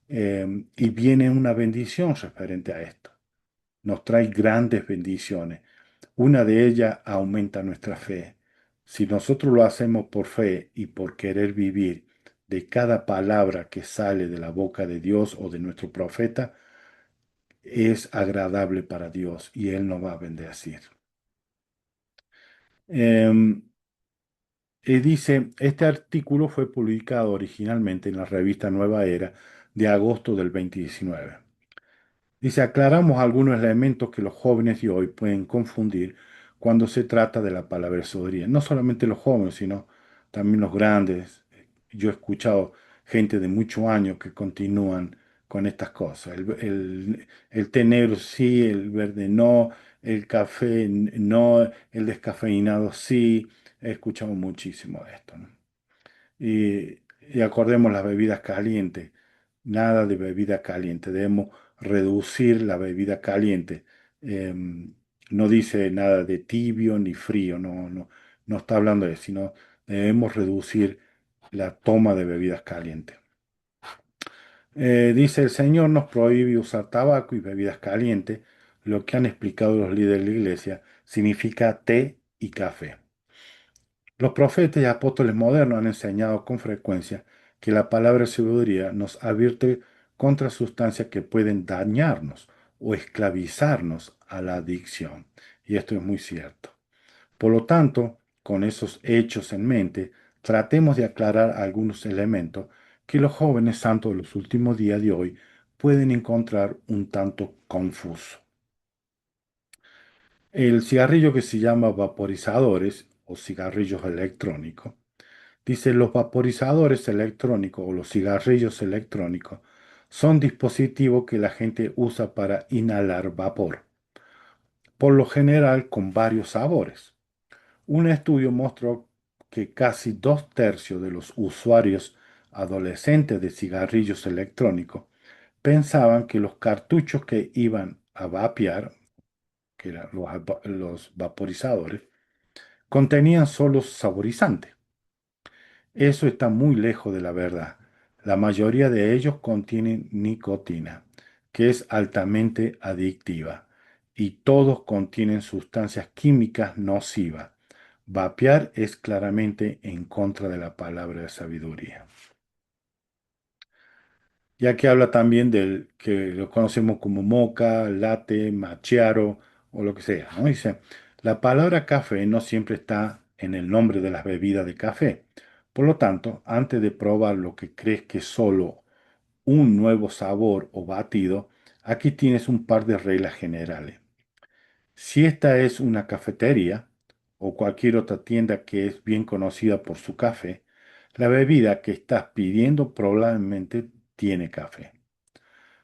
Y viene una bendición referente a esto. Nos trae grandes bendiciones. Una de ellas aumenta nuestra fe. Si nosotros lo hacemos por fe y por querer vivir de cada palabra que sale de la boca de Dios o de nuestro profeta, es agradable para Dios y Él nos va a bendecir. Em, y dice, este artículo fue publicado originalmente en la revista Nueva Era de agosto del 2019. Dice, aclaramos algunos elementos que los jóvenes de hoy pueden confundir cuando se trata de la palabresodería. No solamente los jóvenes, sino también los grandes. Yo he escuchado gente de muchos años que continúan con estas cosas. El té negro sí, el verde no, el café no, el descafeinado sí. He escuchado muchísimo de esto, ¿no? Y acordemos las bebidas calientes. Nada de bebida caliente. Debemos reducir la bebida caliente. No dice nada de tibio ni frío. No, no, no está hablando de eso, sino debemos reducir la toma de bebidas calientes. Dice el Señor nos prohíbe usar tabaco y bebidas calientes. Lo que han explicado los líderes de la iglesia significa té y café. Los profetas y apóstoles modernos han enseñado con frecuencia que la palabra sabiduría nos advierte contra sustancias que pueden dañarnos o esclavizarnos a la adicción. Y esto es muy cierto. Por lo tanto, con esos hechos en mente, tratemos de aclarar algunos elementos que los jóvenes santos de los últimos días de hoy pueden encontrar un tanto confuso. El cigarrillo que se llama vaporizadores o cigarrillos electrónicos. Dice, los vaporizadores electrónicos o los cigarrillos electrónicos son dispositivos que la gente usa para inhalar vapor, por lo general con varios sabores. Un estudio mostró que casi 2/3 de los usuarios adolescentes de cigarrillos electrónicos pensaban que los cartuchos que iban a vapear, que eran los vaporizadores, contenían solo saborizantes. Eso está muy lejos de la verdad. La mayoría de ellos contienen nicotina, que es altamente adictiva, y todos contienen sustancias químicas nocivas. Vapear es claramente en contra de la palabra de sabiduría. Ya que habla también del que lo conocemos como moca, latte, macchiato o lo que sea, ¿no? Dice, la palabra café no siempre está en el nombre de las bebidas de café. Por lo tanto, antes de probar lo que crees que es solo un nuevo sabor o batido, aquí tienes un par de reglas generales. Si esta es una cafetería o cualquier otra tienda que es bien conocida por su café, la bebida que estás pidiendo probablemente tiene café.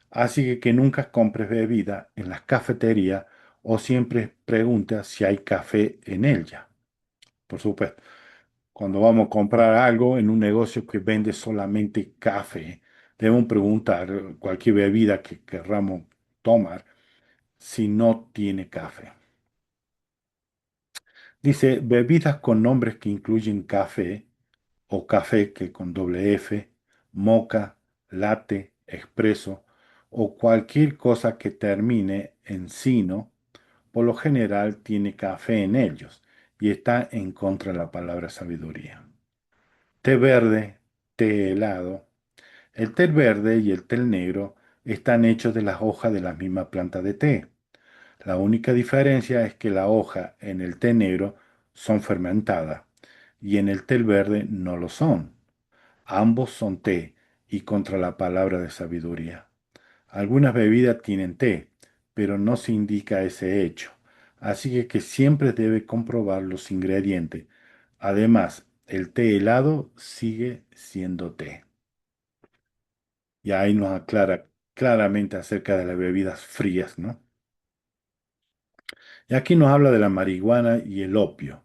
Así que nunca compres bebida en las cafeterías o siempre pregunta si hay café en ella. Por supuesto, cuando vamos a comprar algo en un negocio que vende solamente café, debemos preguntar cualquier bebida que querramos tomar si no tiene café. Dice, bebidas con nombres que incluyen café o café que con doble F, moca, latte, expreso o cualquier cosa que termine en sino, por lo general tiene café en ellos y está en contra de la palabra sabiduría. Té verde, té helado. El té verde y el té negro están hechos de las hojas de la misma planta de té. La única diferencia es que la hoja en el té negro son fermentadas y en el té verde no lo son. Ambos son té y contra la palabra de sabiduría. Algunas bebidas tienen té, pero no se indica ese hecho, así que siempre debe comprobar los ingredientes. Además, el té helado sigue siendo té. Y ahí nos aclara claramente acerca de las bebidas frías, ¿no? Y aquí nos habla de la marihuana y el opio,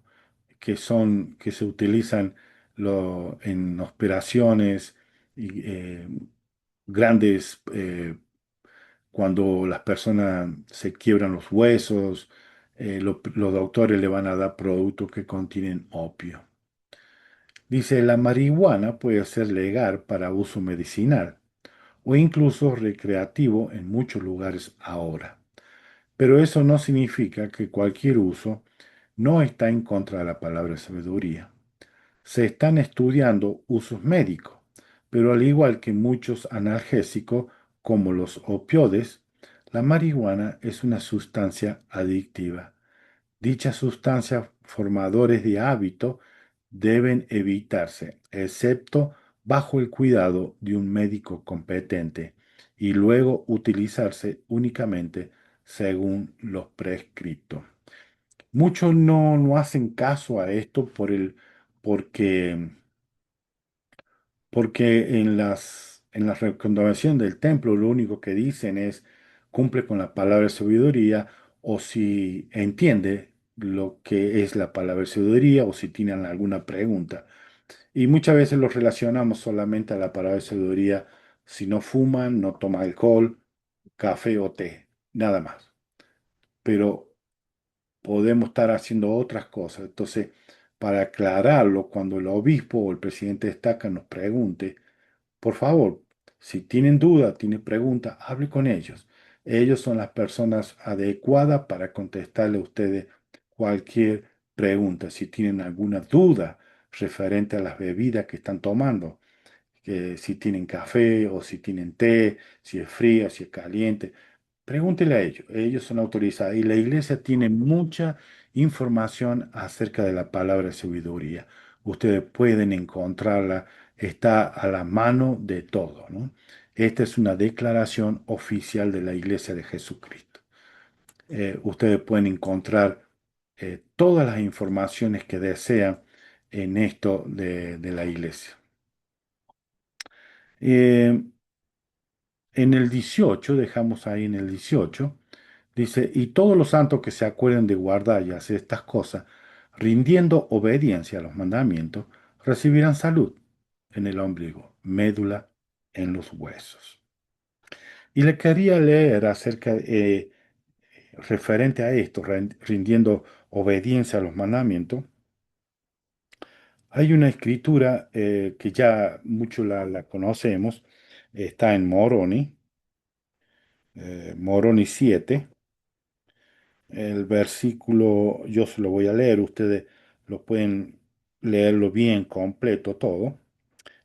que se utilizan en operaciones y, grandes, cuando las personas se quiebran los huesos, los doctores le van a dar productos que contienen opio. Dice, la marihuana puede ser legal para uso medicinal o incluso recreativo en muchos lugares ahora. Pero eso no significa que cualquier uso no está en contra de la palabra sabiduría. Se están estudiando usos médicos, pero al igual que muchos analgésicos como los opioides, la marihuana es una sustancia adictiva. Dichas sustancias formadores de hábito deben evitarse, excepto bajo el cuidado de un médico competente, y luego utilizarse únicamente según los prescriptos. Muchos no hacen caso a esto porque, porque en las recomendaciones del templo lo único que dicen es cumple con la palabra de sabiduría o si entiende lo que es la palabra de sabiduría o si tienen alguna pregunta. Y muchas veces los relacionamos solamente a la palabra de sabiduría si no fuman, no toman alcohol, café o té, nada más. Pero podemos estar haciendo otras cosas. Entonces, para aclararlo, cuando el obispo o el presidente de estaca nos pregunte, por favor, si tienen duda, tienen pregunta, hable con ellos. Ellos son las personas adecuadas para contestarle a ustedes cualquier pregunta. Si tienen alguna duda referente a las bebidas que están tomando, que si tienen café o si tienen té, si es fría, si es caliente, pregúntele a ellos. Ellos son autorizados y la iglesia tiene mucha información acerca de la palabra sabiduría. Ustedes pueden encontrarla, está a la mano de todo, ¿no? Esta es una declaración oficial de la iglesia de Jesucristo. Ustedes pueden encontrar todas las informaciones que desean en esto de la iglesia. Eh, En el 18, dejamos ahí en el 18, dice, y todos los santos que se acuerden de guardar y hacer estas cosas, rindiendo obediencia a los mandamientos, recibirán salud en el ombligo, médula en los huesos. Y le quería leer acerca, referente a esto, rindiendo obediencia a los mandamientos. Hay una escritura que ya mucho la conocemos, está en Moroni, Moroni 7. El versículo, yo se lo voy a leer, ustedes lo pueden leerlo bien completo todo.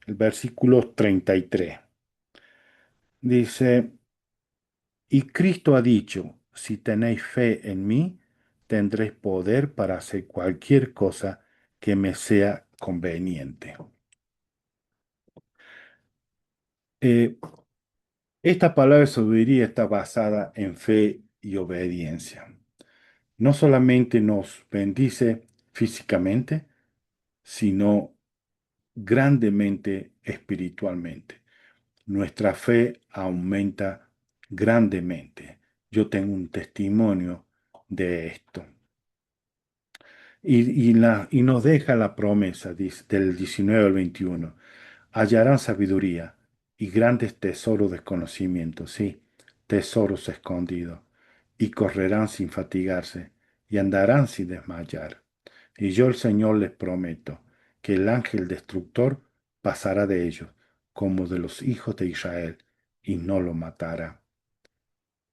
El versículo 33 dice, y Cristo ha dicho, si tenéis fe en mí, tendréis poder para hacer cualquier cosa que me sea conveniente. Eh, esta palabra de sabiduría está basada en fe y obediencia. No solamente nos bendice físicamente, sino grandemente espiritualmente. Nuestra fe aumenta grandemente. Yo tengo un testimonio de esto. Y nos deja la promesa del 19 al 21. Hallarán sabiduría y grandes tesoros de conocimiento, sí, tesoros escondidos. y correrán sin fatigarse, y andarán sin desmayar. Y yo el Señor les prometo que el ángel destructor pasará de ellos, como de los hijos de Israel, y no lo matará.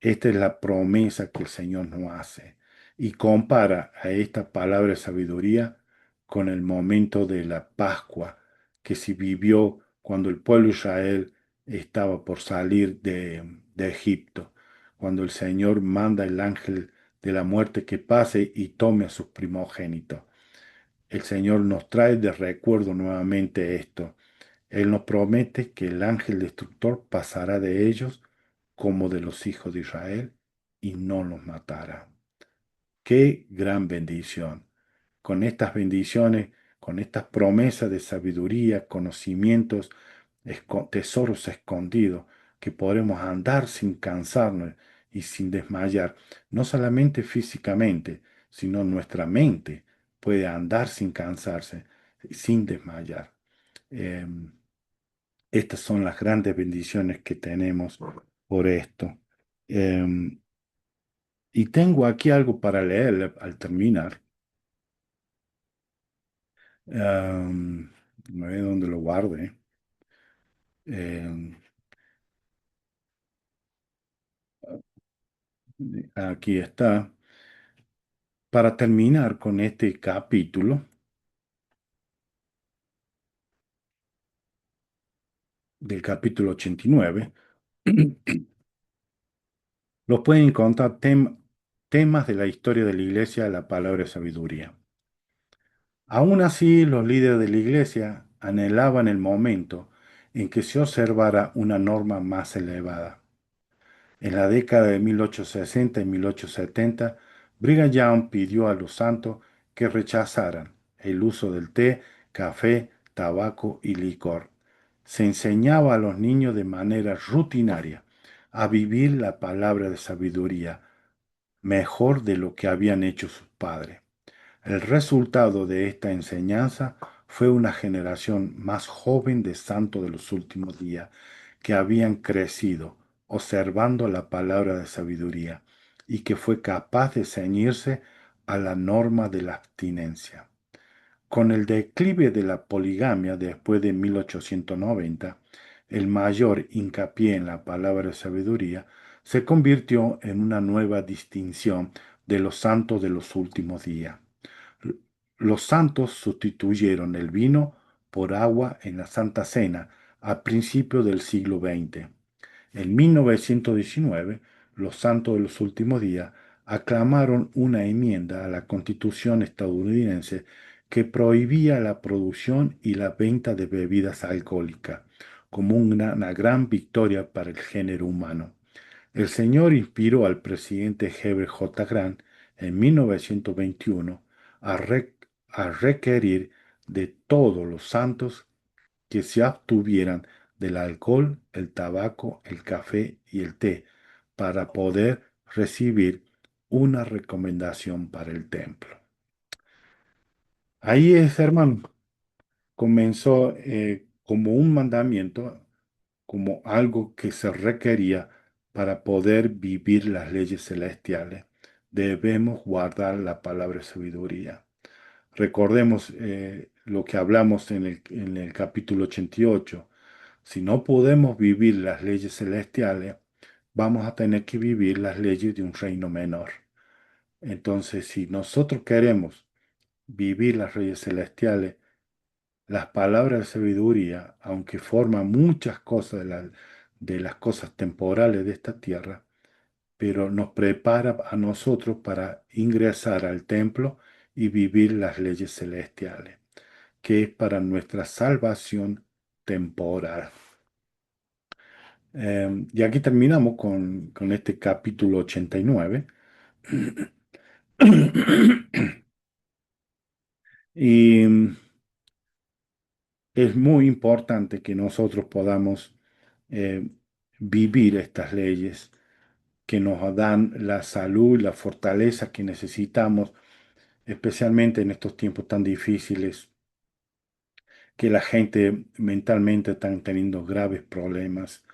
Esta es la promesa que el Señor nos hace y compara a esta palabra de sabiduría con el momento de la Pascua que se vivió cuando el pueblo de Israel estaba por salir de Egipto, cuando el Señor manda el ángel de la muerte que pase y tome a sus primogénitos. El Señor nos trae de recuerdo nuevamente esto. Él nos promete que el ángel destructor pasará de ellos como de los hijos de Israel y no los matará. Qué gran bendición. Con estas bendiciones, con estas promesas de sabiduría, conocimientos, tesoros escondidos, que podremos andar sin cansarnos y sin desmayar, no solamente físicamente, sino nuestra mente puede andar sin cansarse, sin desmayar. Em, Estas son las grandes bendiciones que tenemos por esto. Em, y tengo aquí algo para leer al terminar. No sé dónde lo guarde. Em, Aquí está. Para terminar con este capítulo, del capítulo 89, los pueden encontrar temas de la historia de la iglesia de la palabra de sabiduría. Aún así, los líderes de la iglesia anhelaban el momento en que se observara una norma más elevada. En la década de 1860 y 1870, Brigham Young pidió a los santos que rechazaran el uso del té, café, tabaco y licor. Se enseñaba a los niños de manera rutinaria a vivir la palabra de sabiduría mejor de lo que habían hecho sus padres. El resultado de esta enseñanza fue una generación más joven de santos de los últimos días que habían crecido observando la palabra de sabiduría y que fue capaz de ceñirse a la norma de la abstinencia. Con el declive de la poligamia después de 1890, el mayor hincapié en la palabra de sabiduría se convirtió en una nueva distinción de los santos de los últimos días. Los santos sustituyeron el vino por agua en la Santa Cena a principios del siglo XX. En 1919, los santos de los últimos días aclamaron una enmienda a la Constitución estadounidense que prohibía la producción y la venta de bebidas alcohólicas, como una gran victoria para el género humano. El Señor inspiró al presidente Herbert J. Grant en 1921 a requerir de todos los santos que se abstuvieran del alcohol, el tabaco, el café y el té para poder recibir una recomendación para el templo. Ahí es, hermano, comenzó como un mandamiento, como algo que se requería para poder vivir las leyes celestiales. Debemos guardar la palabra de sabiduría. Recordemos lo que hablamos en el capítulo 88. Si no podemos vivir las leyes celestiales, vamos a tener que vivir las leyes de un reino menor. Entonces, si nosotros queremos vivir las leyes celestiales, las palabras de sabiduría, aunque forman muchas cosas de las cosas temporales de esta tierra, pero nos prepara a nosotros para ingresar al templo y vivir las leyes celestiales, que es para nuestra salvación temporal. Y aquí terminamos con este capítulo 89. Y es muy importante que nosotros podamos eh, vivir estas leyes que nos dan la salud y la fortaleza que necesitamos, especialmente en estos tiempos tan difíciles, que la gente mentalmente está teniendo graves problemas.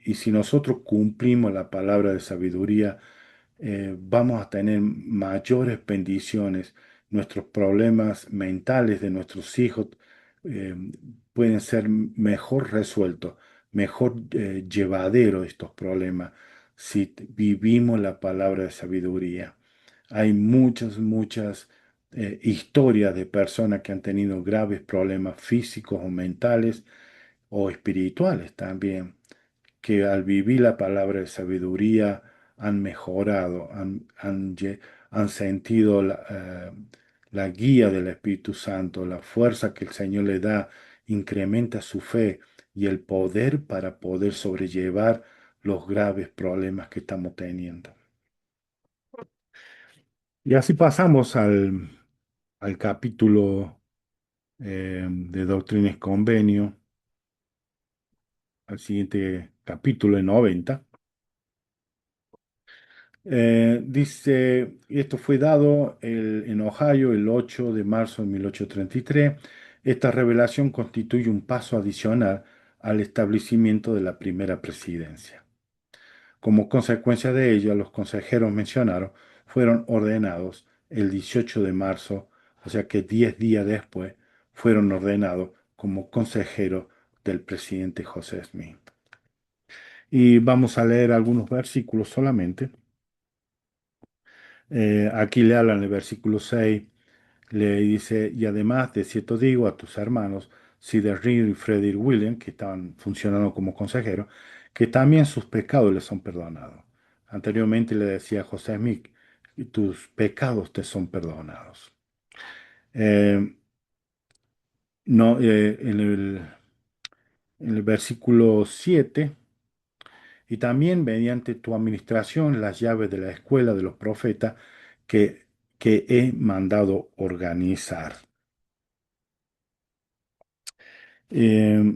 y si nosotros cumplimos la palabra de sabiduría, vamos a tener mayores bendiciones. Nuestros problemas mentales de nuestros hijos eh, pueden ser mejor resueltos, mejor llevadero estos problemas si vivimos la palabra de sabiduría. Hay muchas historias de personas que han tenido graves problemas físicos o mentales o espirituales también que al vivir la palabra de sabiduría han mejorado, han sentido la guía del Espíritu Santo, la fuerza que el Señor le da, incrementa su fe y el poder para poder sobrellevar los graves problemas que estamos teniendo. Y así pasamos al capítulo de Doctrina y Convenio, al siguiente capítulo, el 90. Dice, y esto fue dado en Ohio el 8 de marzo de 1833. Esta revelación constituye un paso adicional al establecimiento de la primera presidencia. Como consecuencia de ello, los consejeros mencionados fueron ordenados el 18 de marzo, o sea que 10 días después fueron ordenados como consejeros del presidente José Smith. Y vamos a leer algunos versículos solamente. Aquí le hablan el versículo 6, le dice, y además de cierto digo a tus hermanos, Cedar Reed y Frederick William, que estaban funcionando como consejeros, que también sus pecados les son perdonados. Anteriormente le decía a José Smith, tus pecados te son perdonados. Eh, no, en el versículo 7, y también mediante tu administración las llaves de la escuela de los profetas que, que he mandado organizar. Eh,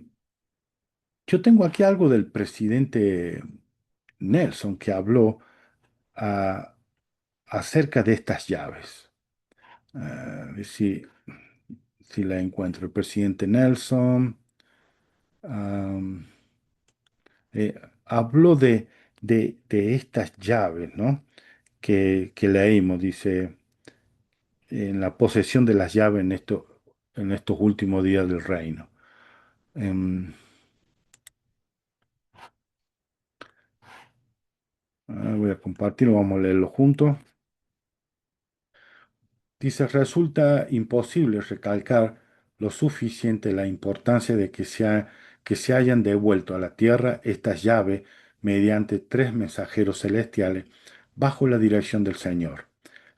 yo tengo aquí algo del presidente Nelson que habló ah, acerca de estas llaves. A ver si la encuentro. El presidente Nelson am, habló de estas llaves, ¿no? Que leímos, dice, en la posesión de las llaves en estos últimos días del reino. Em, Voy a compartirlo, vamos a leerlo juntos. Dice, resulta imposible recalcar lo suficiente la importancia de que se hayan devuelto a la tierra estas llaves mediante tres mensajeros celestiales bajo la dirección del Señor.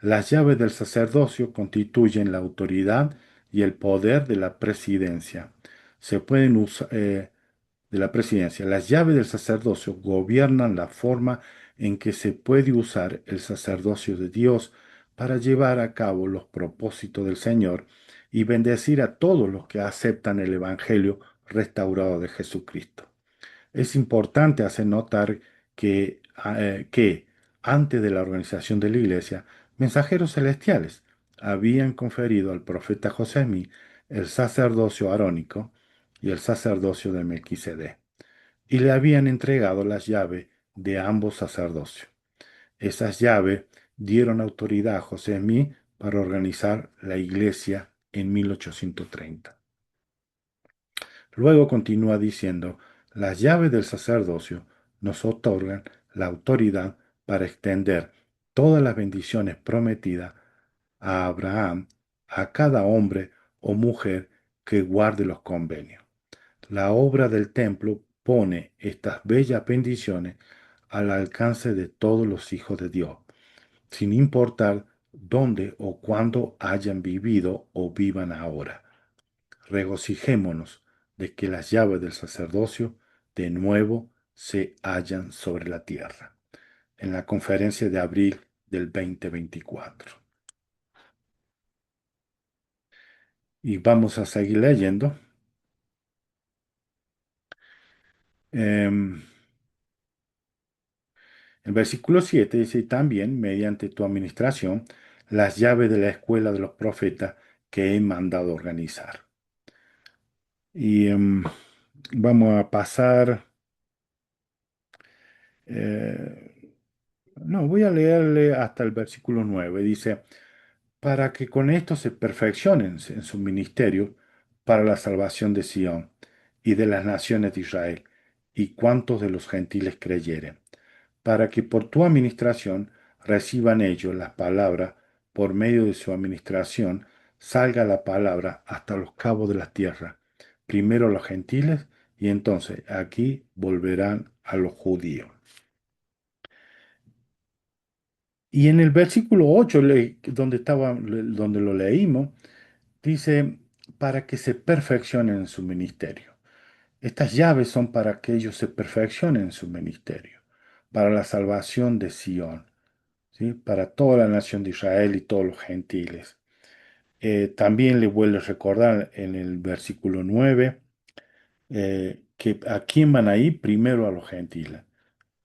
Las llaves del sacerdocio constituyen la autoridad y el poder de la presidencia. Se pueden usar, de la presidencia. Las llaves del sacerdocio gobiernan la forma en que se puede usar el sacerdocio de Dios para llevar a cabo los propósitos del Señor y bendecir a todos los que aceptan el Evangelio restaurado de Jesucristo. Es importante hacer notar que antes de la organización de la Iglesia, mensajeros celestiales habían conferido al profeta José Smith el sacerdocio arónico y el sacerdocio de Melquisedec, y le habían entregado las llaves de ambos sacerdocios. Esas llaves dieron autoridad a José Smith para organizar la Iglesia en 1830. Luego continúa diciendo, las llaves del sacerdocio nos otorgan la autoridad para extender todas las bendiciones prometidas a Abraham, a cada hombre o mujer que guarde los convenios. La obra del templo pone estas bellas bendiciones al alcance de todos los hijos de Dios, sin importar dónde o cuándo hayan vivido o vivan ahora. Regocijémonos de que las llaves del sacerdocio de nuevo se hallan sobre la tierra. En la conferencia de abril del 2024. Y vamos a seguir leyendo. Em, el versículo 7 dice, también, mediante tu administración, las llaves de la escuela de los profetas que he mandado organizar. Y vamos a pasar Eh, no, voy a leerle hasta el versículo 9. Dice, para que con esto se perfeccionen en su ministerio para la salvación de Sión y de las naciones de Israel, y cuantos de los gentiles creyeren, para que por tu administración reciban ellos las palabras, por medio de su administración salga la palabra hasta los cabos de la tierra, primero los gentiles, y entonces aquí volverán a los judíos. Y en el versículo 8, donde lo leímos, dice, para que se perfeccionen en su ministerio. Estas llaves son para que ellos se perfeccionen en su ministerio, para la salvación de Sión, ¿sí? Para toda la nación de Israel y todos los gentiles. También le vuelve a recordar en el versículo 9 que a quién van a ir primero a los gentiles.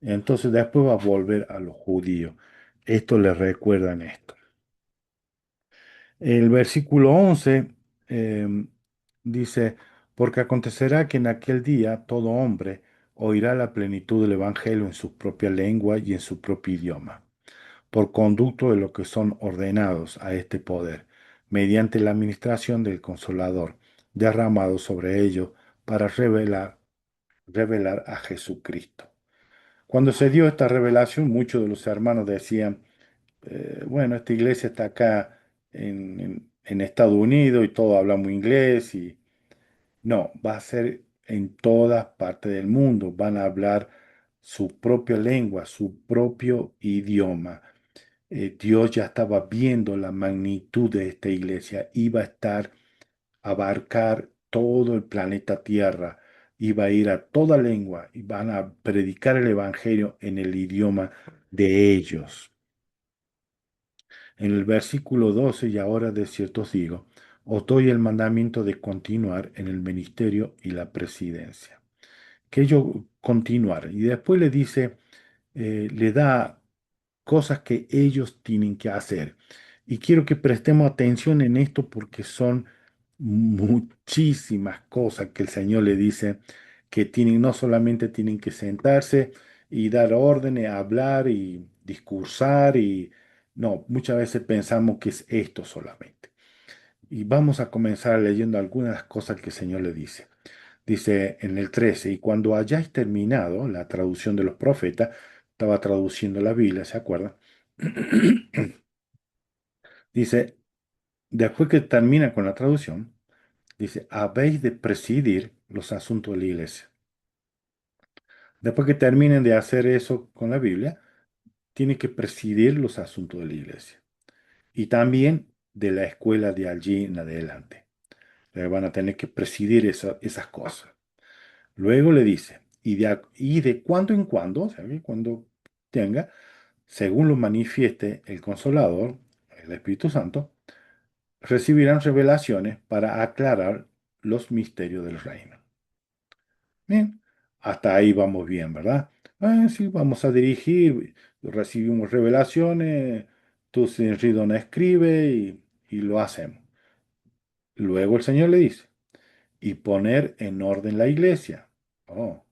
Entonces después va a volver a los judíos. Esto le recuerdan esto. El versículo 11 dice, porque acontecerá que en aquel día todo hombre oirá la plenitud del Evangelio en su propia lengua y en su propio idioma, por conducto de lo que son ordenados a este poder, mediante la administración del Consolador, derramado sobre ellos para revelar a Jesucristo. Cuando se dio esta revelación, muchos de los hermanos decían, bueno, esta iglesia está acá en Estados Unidos y todos hablamos inglés y no, va a ser en todas partes del mundo, van a hablar su propia lengua, su propio idioma. Dios ya estaba viendo la magnitud de esta iglesia, iba a abarcar todo el planeta Tierra, iba a ir a toda lengua y van a predicar el evangelio en el idioma de ellos. En el versículo 12, y ahora de cierto os digo, os doy el mandamiento de continuar en el ministerio y la presidencia. Que ellos continuar. Y después le dice, le da cosas que ellos tienen que hacer. Y quiero que prestemos atención en esto porque son muchísimas cosas que el Señor le dice que tienen, no solamente tienen que sentarse y dar órdenes, hablar y discursar y no, muchas veces pensamos que es esto solamente. Y vamos a comenzar leyendo algunas de las cosas que el Señor le dice. Dice en el 13, y cuando hayáis terminado la traducción de los profetas, estaba traduciendo la Biblia, ¿se acuerdan? Dice, después que termina con la traducción, dice, habéis de presidir los asuntos de la iglesia. Después que terminen de hacer eso con la Biblia, tiene que presidir los asuntos de la iglesia. Y también de la escuela de allí en adelante. Van a tener que presidir esas cosas. Luego le dice, y de cuando en cuando, o sea, que cuando tenga, según lo manifieste el Consolador, el Espíritu Santo, recibirán revelaciones para aclarar los misterios del reino. Bien, hasta ahí vamos bien, ¿verdad? Sí, vamos a dirigir, recibimos revelaciones, tú sin no escribe y lo hacemos. Luego el Señor le dice, y poner en orden la iglesia. Oh,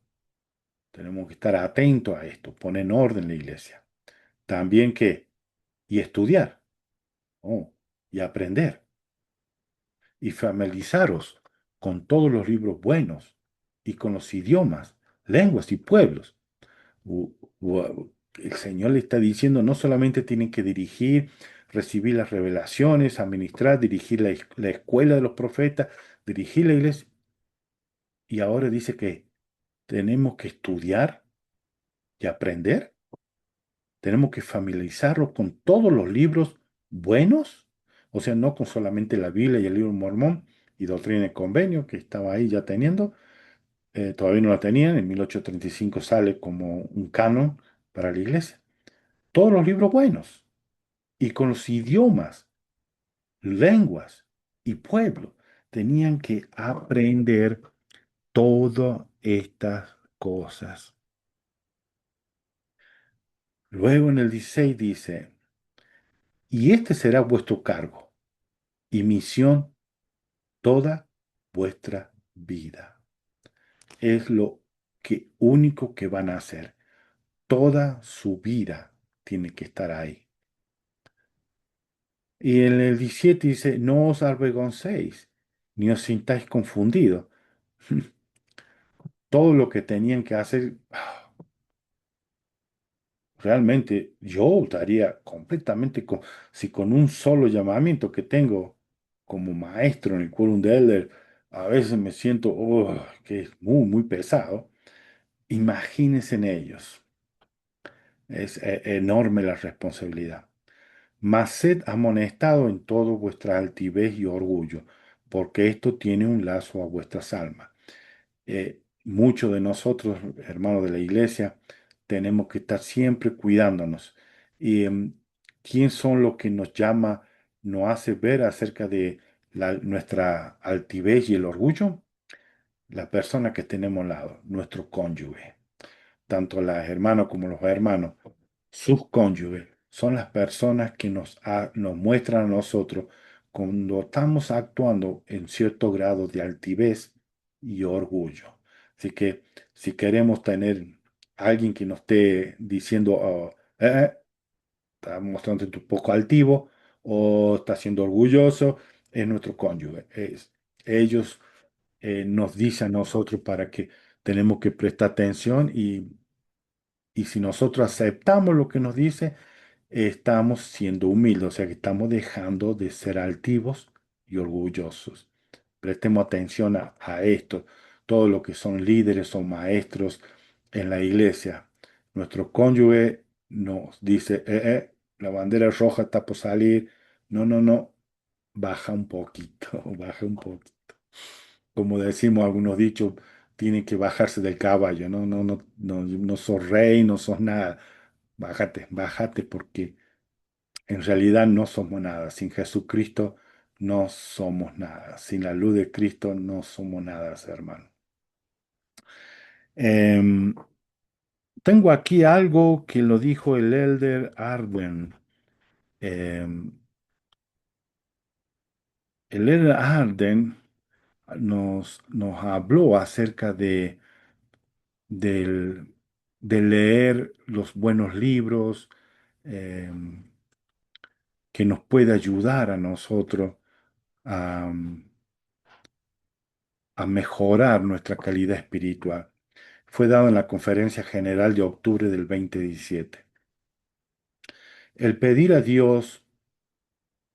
tenemos que estar atentos a esto, poner en orden la iglesia. También que, y estudiar, oh, y aprender, y familiarizaros con todos los libros buenos y con los idiomas, lenguas y pueblos. El Señor le está diciendo, no solamente tienen que dirigir, recibir las revelaciones, administrar, dirigir la escuela de los profetas, dirigir la iglesia, y ahora dice que tenemos que estudiar y aprender. Tenemos que familiarizarnos con todos los libros buenos, o sea, no con solamente la Biblia y el libro Mormón y Doctrina y Convenio, que estaba ahí ya teniendo, todavía no la tenían, en 1835 sale como un canon para la iglesia. Todos los libros buenos y con los idiomas, lenguas y pueblos, tenían que aprender todas estas cosas. Luego en el 16 dice, y este será vuestro cargo y misión toda vuestra vida. Es lo único que van a hacer. toda su vida tiene que estar ahí. Y en el 17 dice, no os avergoncéis, ni os sintáis confundidos. Todo lo que tenían que hacer, realmente yo estaría completamente, si con un solo llamamiento que tengo como maestro en el Quórum de Elder, a veces me siento que es muy, muy pesado. Imagínense en ellos. Es enorme la responsabilidad. Mas sed amonestado en todo vuestra altivez y orgullo, porque esto tiene un lazo a vuestras almas. Muchos de nosotros, hermanos de la iglesia, tenemos que estar siempre cuidándonos. ¿Y quién son los que nos llama, nos hace ver acerca de nuestra altivez y el orgullo? La persona que tenemos al lado, nuestro cónyuge, tanto las hermanas como los hermanos, sus cónyuges, son las personas que nos muestran a nosotros cuando estamos actuando en cierto grado de altivez y orgullo. Así que si queremos tener alguien que nos esté diciendo, está mostrándote un poco altivo o está siendo orgulloso, es nuestro cónyuge. Ellos nos dicen a nosotros para que tenemos que prestar atención y si nosotros aceptamos lo que nos dice, estamos siendo humildes, o sea que estamos dejando de ser altivos y orgullosos. Prestemos atención a esto. Todo lo que son líderes, son maestros en la iglesia. Nuestro cónyuge nos dice, la bandera roja está por salir. No, no, no. Baja un poquito, baja un poquito. Como decimos algunos dichos, tienen que bajarse del caballo. No, no, no, no, no sos rey, no sos nada. Bájate, bájate porque en realidad no somos nada. Sin Jesucristo no somos nada. Sin la luz de Cristo no somos nada, hermano. Em, Tengo aquí algo que lo dijo el Elder Arden. Em, el Elder Arden nos habló acerca del- de leer los buenos libros, em, que nos puede ayudar a nosotros a, a mejorar nuestra calidad espiritual. Fue dado en la Conferencia General de octubre del 2017. El pedir a Dios,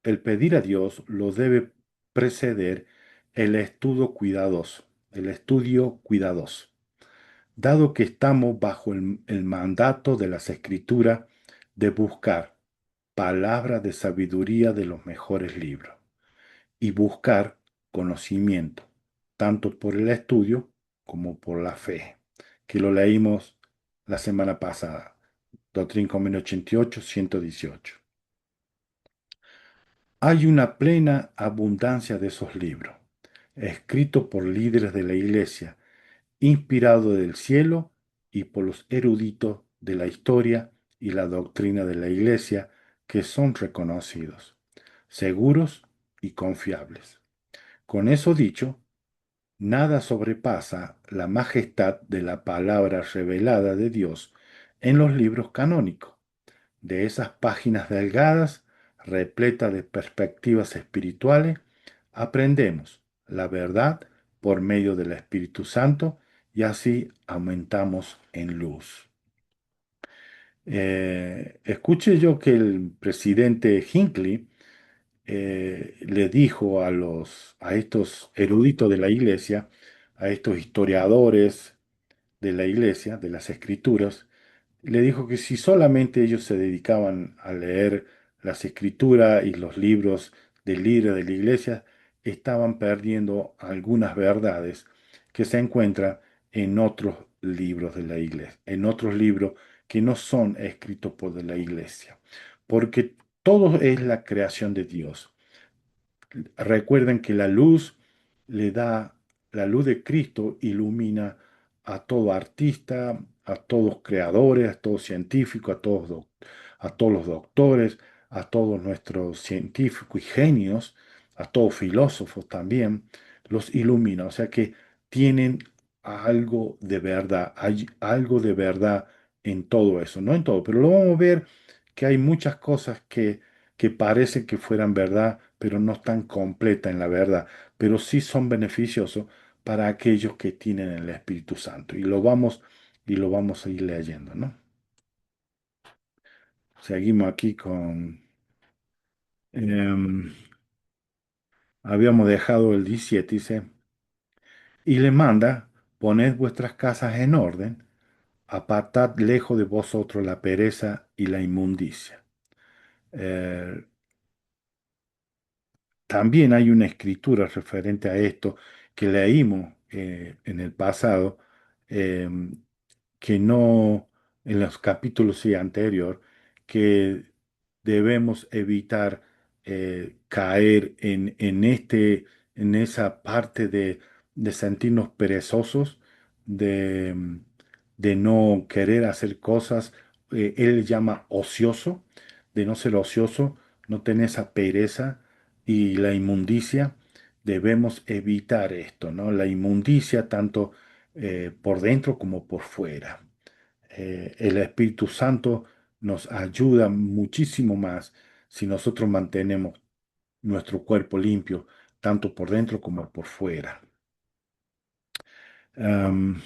el pedir a Dios lo debe preceder el estudio cuidadoso, dado que estamos bajo el mandato de las Escrituras de buscar palabras de sabiduría de los mejores libros y buscar conocimiento, tanto por el estudio como por la fe, que lo leímos la semana pasada, Doctrina y Convenio 88, 118. Hay una plena abundancia de esos libros, escritos por líderes de la Iglesia, inspirados del cielo y por los eruditos de la historia y la doctrina de la Iglesia, que son reconocidos, seguros y confiables. Con eso dicho, nada sobrepasa la majestad de la palabra revelada de Dios en los libros canónicos. De esas páginas delgadas, repletas de perspectivas espirituales, aprendemos la verdad por medio del Espíritu Santo y así aumentamos en luz. Escuché yo que el presidente Hinckley le dijo a estos eruditos de la iglesia, a estos historiadores de la iglesia, de las escrituras, le dijo que si solamente ellos se dedicaban a leer las escrituras y los libros del líder de la iglesia, estaban perdiendo algunas verdades que se encuentran en otros libros de la iglesia, en otros libros que no son escritos por la iglesia, porque todo es la creación de Dios. Recuerden que la luz le da, la luz de Cristo ilumina a todo artista, a todos creadores, a todos científicos, a todos los doctores, a todos nuestros científicos y genios, a todos filósofos también, los ilumina. O sea que tienen algo de verdad, hay algo de verdad en todo eso, no en todo, pero lo vamos a ver que hay muchas cosas que parecen que fueran verdad, pero no están completas en la verdad, pero sí son beneficiosos para aquellos que tienen el Espíritu Santo. Y lo vamos a ir leyendo, ¿no? Seguimos aquí con, em, habíamos dejado el 17, dice, y le manda, poned vuestras casas en orden, apartad lejos de vosotros la pereza y la inmundicia. Eh, También hay una escritura referente a esto que leímos en el pasado, eh, que no, en los capítulos sí, anterior, que debemos evitar caer en esa parte de sentirnos perezosos, de no querer hacer cosas. Él llama ocioso, de no ser ocioso, no tener esa pereza y la inmundicia. Debemos evitar esto, ¿no? La inmundicia tanto por dentro como por fuera. El Espíritu Santo nos ayuda muchísimo más si nosotros mantenemos nuestro cuerpo limpio, tanto por dentro como por fuera. Am,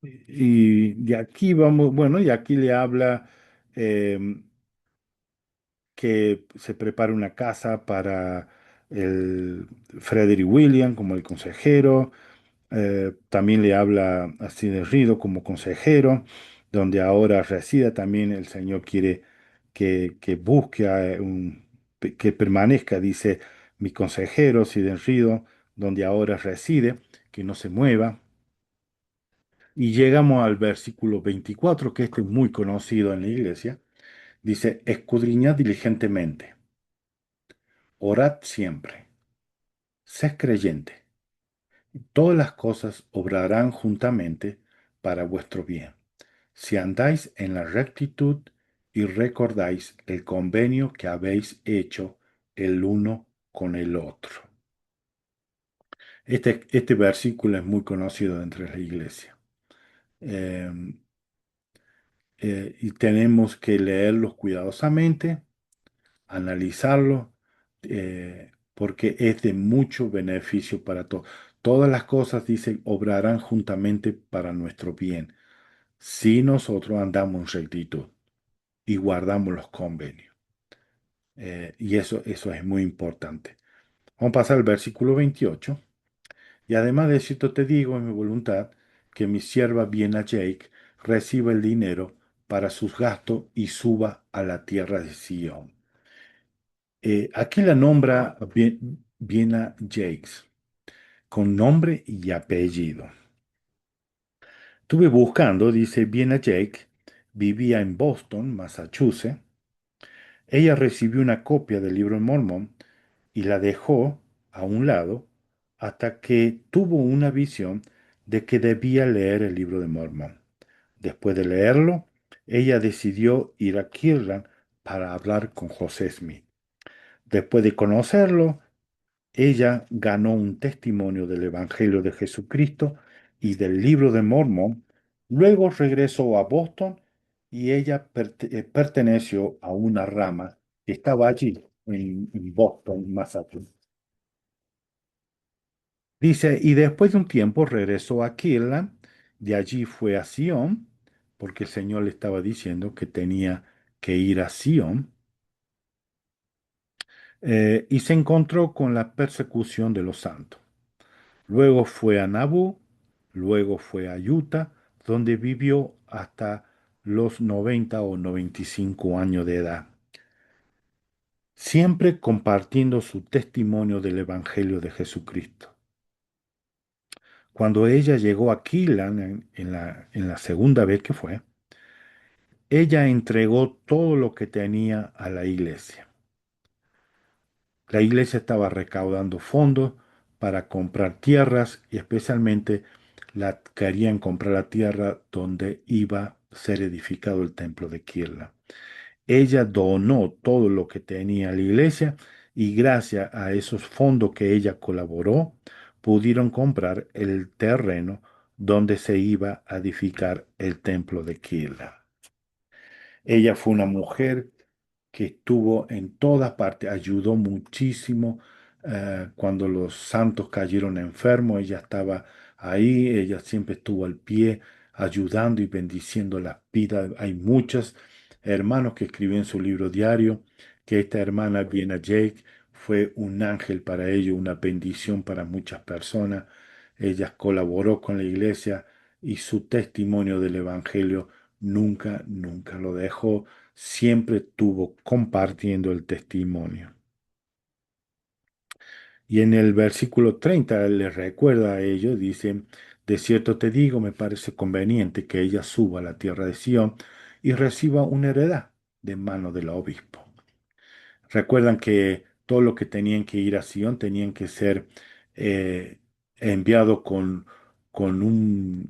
y de aquí vamos, bueno, y aquí le habla que se prepare una casa para el Frederick William como el consejero. También le habla así de Rido como consejero, donde ahora resida. También el Señor quiere que busque que permanezca, dice, mi consejero, Rido, donde ahora reside, que no se mueva. Y llegamos al versículo 24, que este es muy conocido en la iglesia. Dice, escudriñad diligentemente, orad siempre, sed creyente, todas las cosas obrarán juntamente para vuestro bien si andáis en la rectitud y recordáis el convenio que habéis hecho el uno con el otro. Este versículo es muy conocido entre la iglesia. Eh, y tenemos que leerlos cuidadosamente, analizarlos, porque es de mucho beneficio para todos. Todas las cosas, dicen, obrarán juntamente para nuestro bien si nosotros andamos en rectitud y guardamos los convenios. Y eso es muy importante. Vamos a pasar al versículo 28. Y además de esto te digo en mi voluntad que mi sierva Biena Jake reciba el dinero para sus gastos y suba a la tierra de Sion. Aquí la nombra Biena Jakes con nombre y apellido. Estuve buscando, dice Biena Jake, vivía en Boston, Massachusetts. Ella recibió una copia del libro de Mormón y la dejó a un lado hasta que tuvo una visión de que debía leer el libro de Mormón. Después de leerlo, ella decidió ir a Kirtland para hablar con José Smith. Después de conocerlo, ella ganó un testimonio del Evangelio de Jesucristo y del libro de Mormón. Luego regresó a Boston y ella perteneció a una rama que estaba allí en Boston, Massachusetts. Dice, y después de un tiempo regresó a Kirtland, de allí fue a Sion, porque el Señor le estaba diciendo que tenía que ir a Sion, y se encontró con la persecución de los santos. Luego fue a Nabú, luego fue a Utah, donde vivió hasta los 90 o 95 años de edad, siempre compartiendo su testimonio del Evangelio de Jesucristo. Cuando ella llegó a Keelan en la segunda vez que fue, ella entregó todo lo que tenía a la iglesia. La iglesia estaba recaudando fondos para comprar tierras y especialmente querían comprar la tierra donde iba a ser edificado el templo de Kirla. Ella donó todo lo que tenía a la iglesia y gracias a esos fondos que ella colaboró, pudieron comprar el terreno donde se iba a edificar el templo de Kila. Ella fue una mujer que estuvo en todas partes, ayudó muchísimo. Cuando los santos cayeron enfermos, ella estaba ahí, ella siempre estuvo al pie, ayudando y bendiciendo las vidas. Hay muchos hermanos que escribió en su libro diario que esta hermana, Viena Jake, fue un ángel para ellos, una bendición para muchas personas. Ella colaboró con la iglesia y su testimonio del Evangelio nunca, nunca lo dejó, siempre estuvo compartiendo el testimonio. Y en el versículo 30 le recuerda a ellos, dice, de cierto te digo, me parece conveniente que ella suba a la tierra de Sión y reciba una heredad de mano del obispo. Recuerdan que todo lo que tenían que ir a Sion tenían que ser eh, enviado con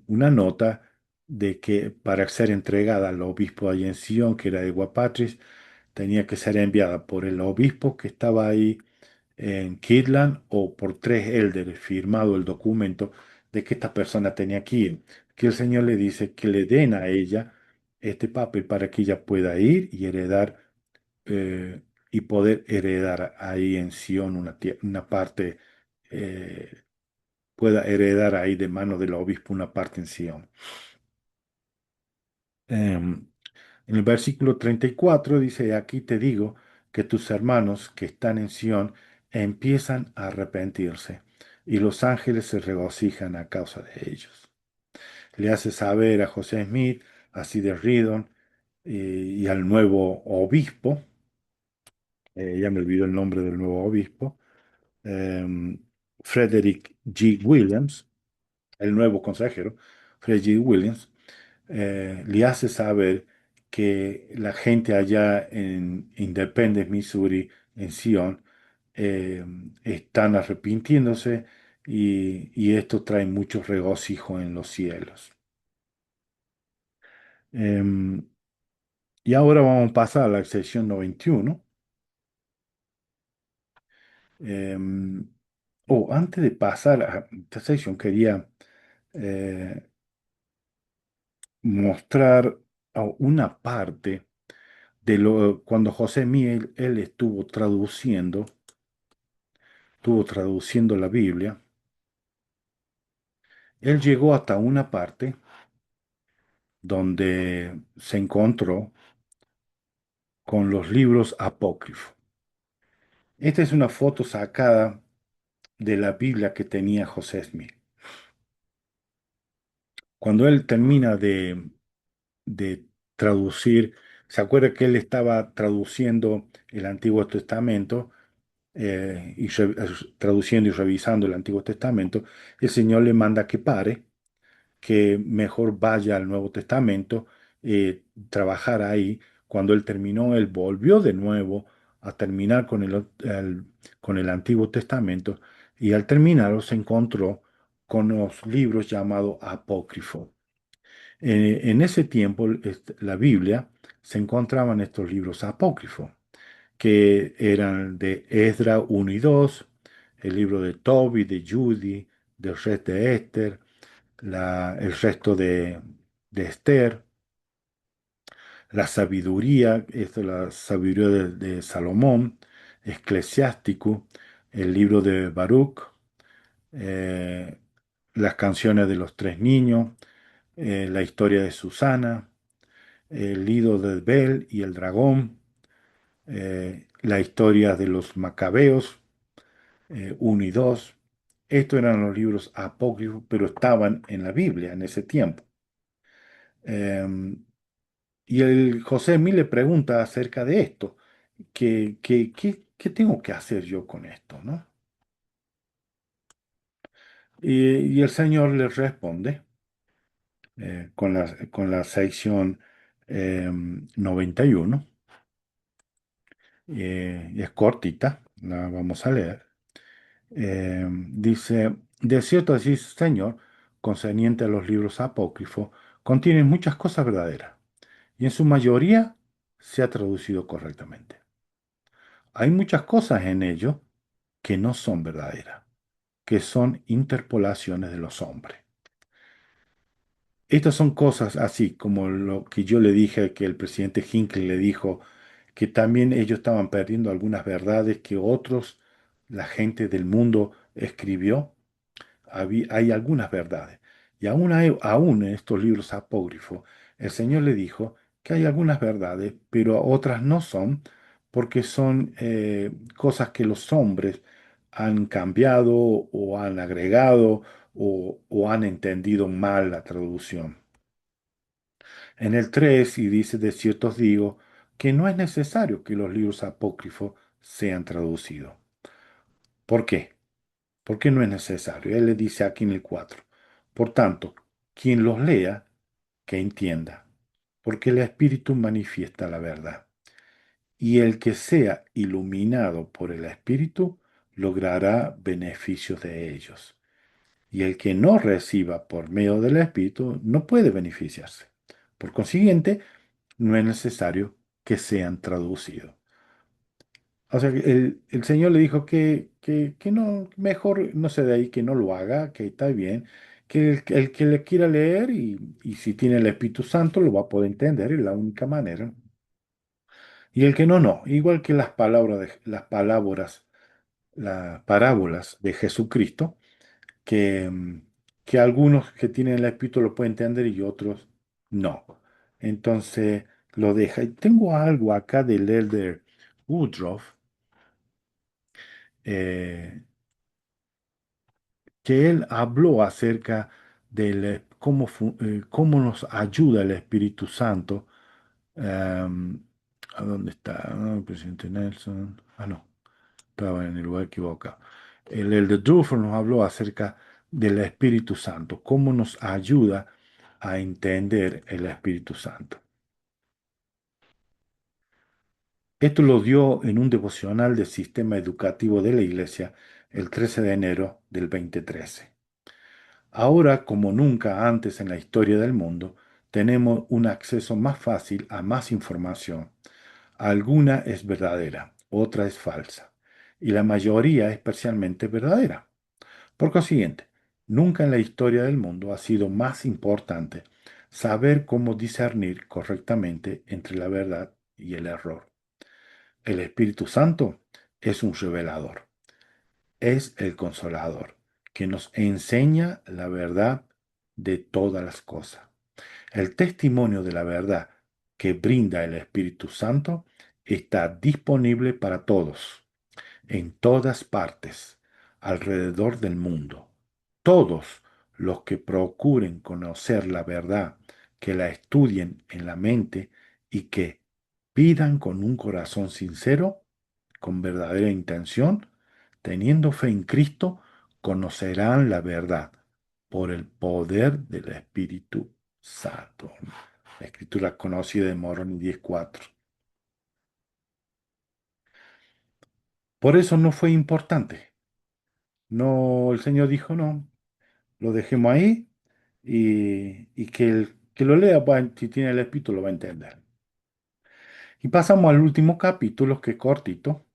una nota de que para ser entregada al obispo allí en Sion, que era de Guapatris, tenía que ser enviada por el obispo que estaba ahí en Kirtland o por tres élderes, firmado el documento de que esta persona tenía que ir. Que el Señor le dice que le den a ella este papel para que ella pueda ir y heredar eh, y poder heredar ahí en Sion una parte, eh, pueda heredar ahí de mano del obispo una parte en Sion. En el versículo 34 dice, aquí te digo que tus hermanos que están en Sion empiezan a arrepentirse y los ángeles se regocijan a causa de ellos. Le hace saber a José Smith, así de Ridon y al nuevo obispo, ya me olvidó el nombre del nuevo obispo, em, Frederick G. Williams, el nuevo consejero, Frederick G. Williams, le hace saber que la gente allá en Independence, Missouri, en Sion, están arrepintiéndose y esto trae mucho regocijo en los cielos. Em, y ahora vamos a pasar a la sección 91. Em, Antes de pasar a esta sección, quería eh, mostrar una parte de lo cuando José Miel él estuvo traduciendo la Biblia. Él llegó hasta una parte donde se encontró con los libros apócrifos. Esta es una foto sacada de la Biblia que tenía José Smith. Cuando él termina de traducir, se acuerda que él estaba traduciendo el Antiguo Testamento traduciendo y revisando el Antiguo Testamento, el Señor le manda que pare, que mejor vaya al Nuevo Testamento, trabajar ahí. Cuando él terminó, él volvió de nuevo a terminar con el Antiguo Testamento y al terminarlo se encontró con los libros llamados apócrifos. En ese tiempo, la Biblia se encontraban estos libros apócrifos que eran de Esdra 1 y 2, el libro de Tobi, de Judy, del resto de Esther, el resto de Esther, la sabiduría, esto es la sabiduría de Salomón, Eclesiástico, el libro de Baruch, eh, las canciones de los tres niños, la historia de Susana, el lido de Bel y el dragón, la historia de los macabeos, 1 y 2. Estos eran los libros apócrifos, pero estaban en la Biblia en ese tiempo. Eh, y el José Mí le pregunta acerca de esto, ¿qué tengo que hacer yo con esto, ¿no? Y el Señor le responde con la sección 91, es cortita, la vamos a leer. Dice, de cierto así, Señor, concerniente a los libros apócrifos, contienen muchas cosas verdaderas y en su mayoría se ha traducido correctamente. Hay muchas cosas en ellos que no son verdaderas, que son interpolaciones de los hombres. Estas son cosas así como lo que yo le dije que el presidente Hinckley le dijo, que también ellos estaban perdiendo algunas verdades que otros, la gente del mundo, escribió. Hay algunas verdades. Y aún en estos libros apócrifos, el Señor le dijo que hay algunas verdades, pero otras no son, porque son cosas que los hombres han cambiado o han agregado o han entendido mal la traducción. En el 3 y dice, de cierto os digo, que no es necesario que los libros apócrifos sean traducidos. ¿Por qué? ¿Por qué no es necesario? Él le dice aquí en el 4. Por tanto, quien los lea, que entienda, porque el Espíritu manifiesta la verdad. Y el que sea iluminado por el Espíritu logrará beneficios de ellos. Y el que no reciba por medio del Espíritu no puede beneficiarse. Por consiguiente, no es necesario que sean traducidos. O sea, que el Señor le dijo que no, mejor no se de ahí, que no lo haga, que está bien, que el que le quiera leer y si tiene el Espíritu Santo lo va a poder entender, es la única manera. Y el que no, no. Igual que las parábolas de Jesucristo, que, que algunos que tienen el Espíritu lo pueden entender y otros no. Entonces lo deja. Y tengo algo acá del Elder Woodruff, eh, que él habló acerca de cómo nos ayuda el Espíritu Santo. ¿A dónde está? Ah, el presidente Nelson. Ah, no, estaba en el lugar equivocado. El Elder Duffer nos habló acerca del Espíritu Santo, cómo nos ayuda a entender el Espíritu Santo. Esto lo dio en un devocional del sistema educativo de la Iglesia el 13 de enero del 2013. Ahora, como nunca antes en la historia del mundo, tenemos un acceso más fácil a más información. Alguna es verdadera, otra es falsa, y la mayoría es parcialmente verdadera. Por consiguiente, nunca en la historia del mundo ha sido más importante saber cómo discernir correctamente entre la verdad y el error. El Espíritu Santo es un revelador, es el consolador, que nos enseña la verdad de todas las cosas. El testimonio de la verdad que brinda el Espíritu Santo está disponible para todos, en todas partes, alrededor del mundo. Todos los que procuren conocer la verdad, que la estudien en la mente y que pidan con un corazón sincero, con verdadera intención, teniendo fe en Cristo, conocerán la verdad por el poder del Espíritu Santo. La escritura conocida de Moroni 10:4. Por eso no fue importante. No, el Señor dijo no, lo dejemos ahí y que el que lo lea, si tiene el Espíritu, lo va a entender. Y pasamos al último capítulo, que es cortito.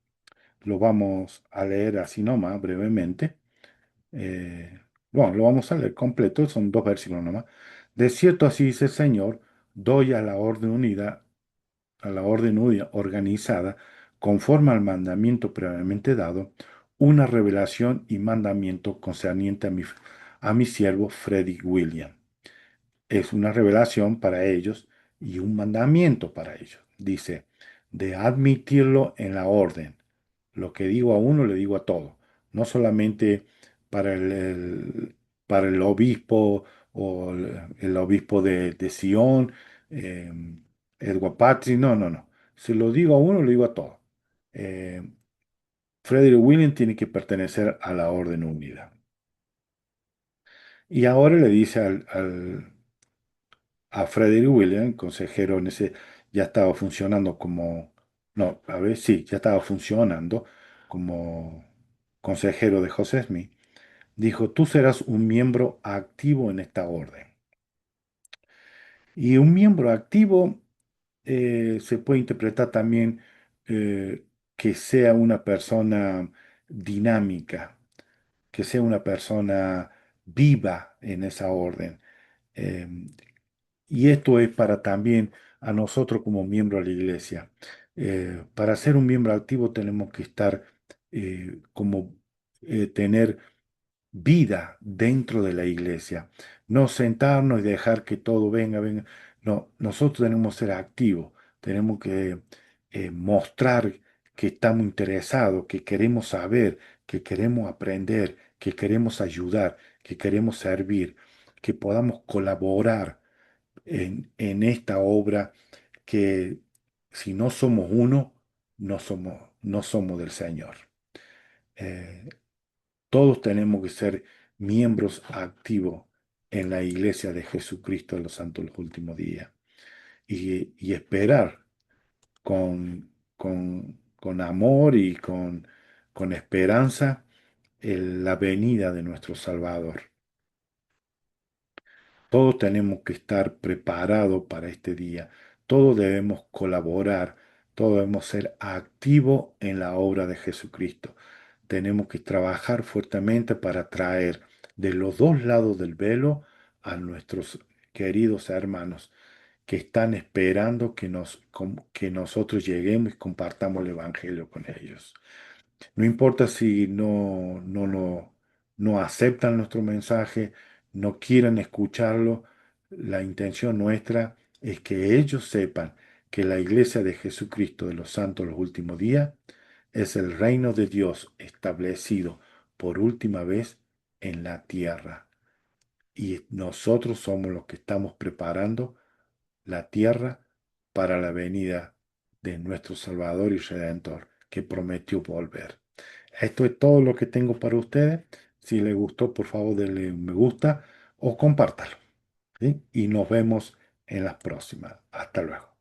Lo vamos a leer así nomás, brevemente. Eh, bueno, lo vamos a leer completo, son 2 versículos nomás. De cierto, así dice el Señor, doy a la orden organizada, conforme al mandamiento previamente dado, una revelación y mandamiento concerniente a mi siervo Freddy William. Es una revelación para ellos y un mandamiento para ellos. Dice, de admitirlo en la orden. Lo que digo a uno, le digo a todo. No solamente para para el obispo o el obispo de Sion, eh, Edward Patri, no, no, no. Si lo digo a uno, lo digo a todo. Eh, Frederick William tiene que pertenecer a la orden unida. Y ahora le dice a Frederick William, consejero en ese, ya estaba funcionando como, no, a ver, sí, ya estaba funcionando como consejero de José Smith, dijo, tú serás un miembro activo en esta orden. Y un miembro activo se puede interpretar también eh, que sea una persona dinámica, que sea una persona viva en esa orden. Eh, Y esto es para también a nosotros como miembros de la iglesia. Para ser un miembro activo tenemos que estar tener vida dentro de la iglesia. No sentarnos y dejar que todo venga, venga. No, nosotros tenemos que ser activos. Tenemos que mostrar que estamos interesados, que queremos saber, que queremos aprender, que queremos ayudar, que queremos servir, que podamos colaborar en esta obra que si no somos uno, no somos del Señor. Eh, todos tenemos que ser miembros activos en la iglesia de Jesucristo de los Santos de los últimos días y esperar con amor y con esperanza la venida de nuestro Salvador. Todos tenemos que estar preparados para este día. Todos debemos colaborar. Todos debemos ser activos en la obra de Jesucristo. Tenemos que trabajar fuertemente para traer de los dos lados del velo a nuestros queridos hermanos que están esperando que nosotros lleguemos y compartamos el Evangelio con ellos. No importa si no aceptan nuestro mensaje, no quieren escucharlo, la intención nuestra es que ellos sepan que la iglesia de Jesucristo de los Santos de los últimos días es el reino de Dios establecido por última vez en la tierra. Y nosotros somos los que estamos preparando la tierra para la venida de nuestro Salvador y Redentor, que prometió volver. Esto es todo lo que tengo para ustedes. Si les gustó, por favor, denle un me gusta o compártalo. ¿Sí? Y nos vemos en las próximas. Hasta luego.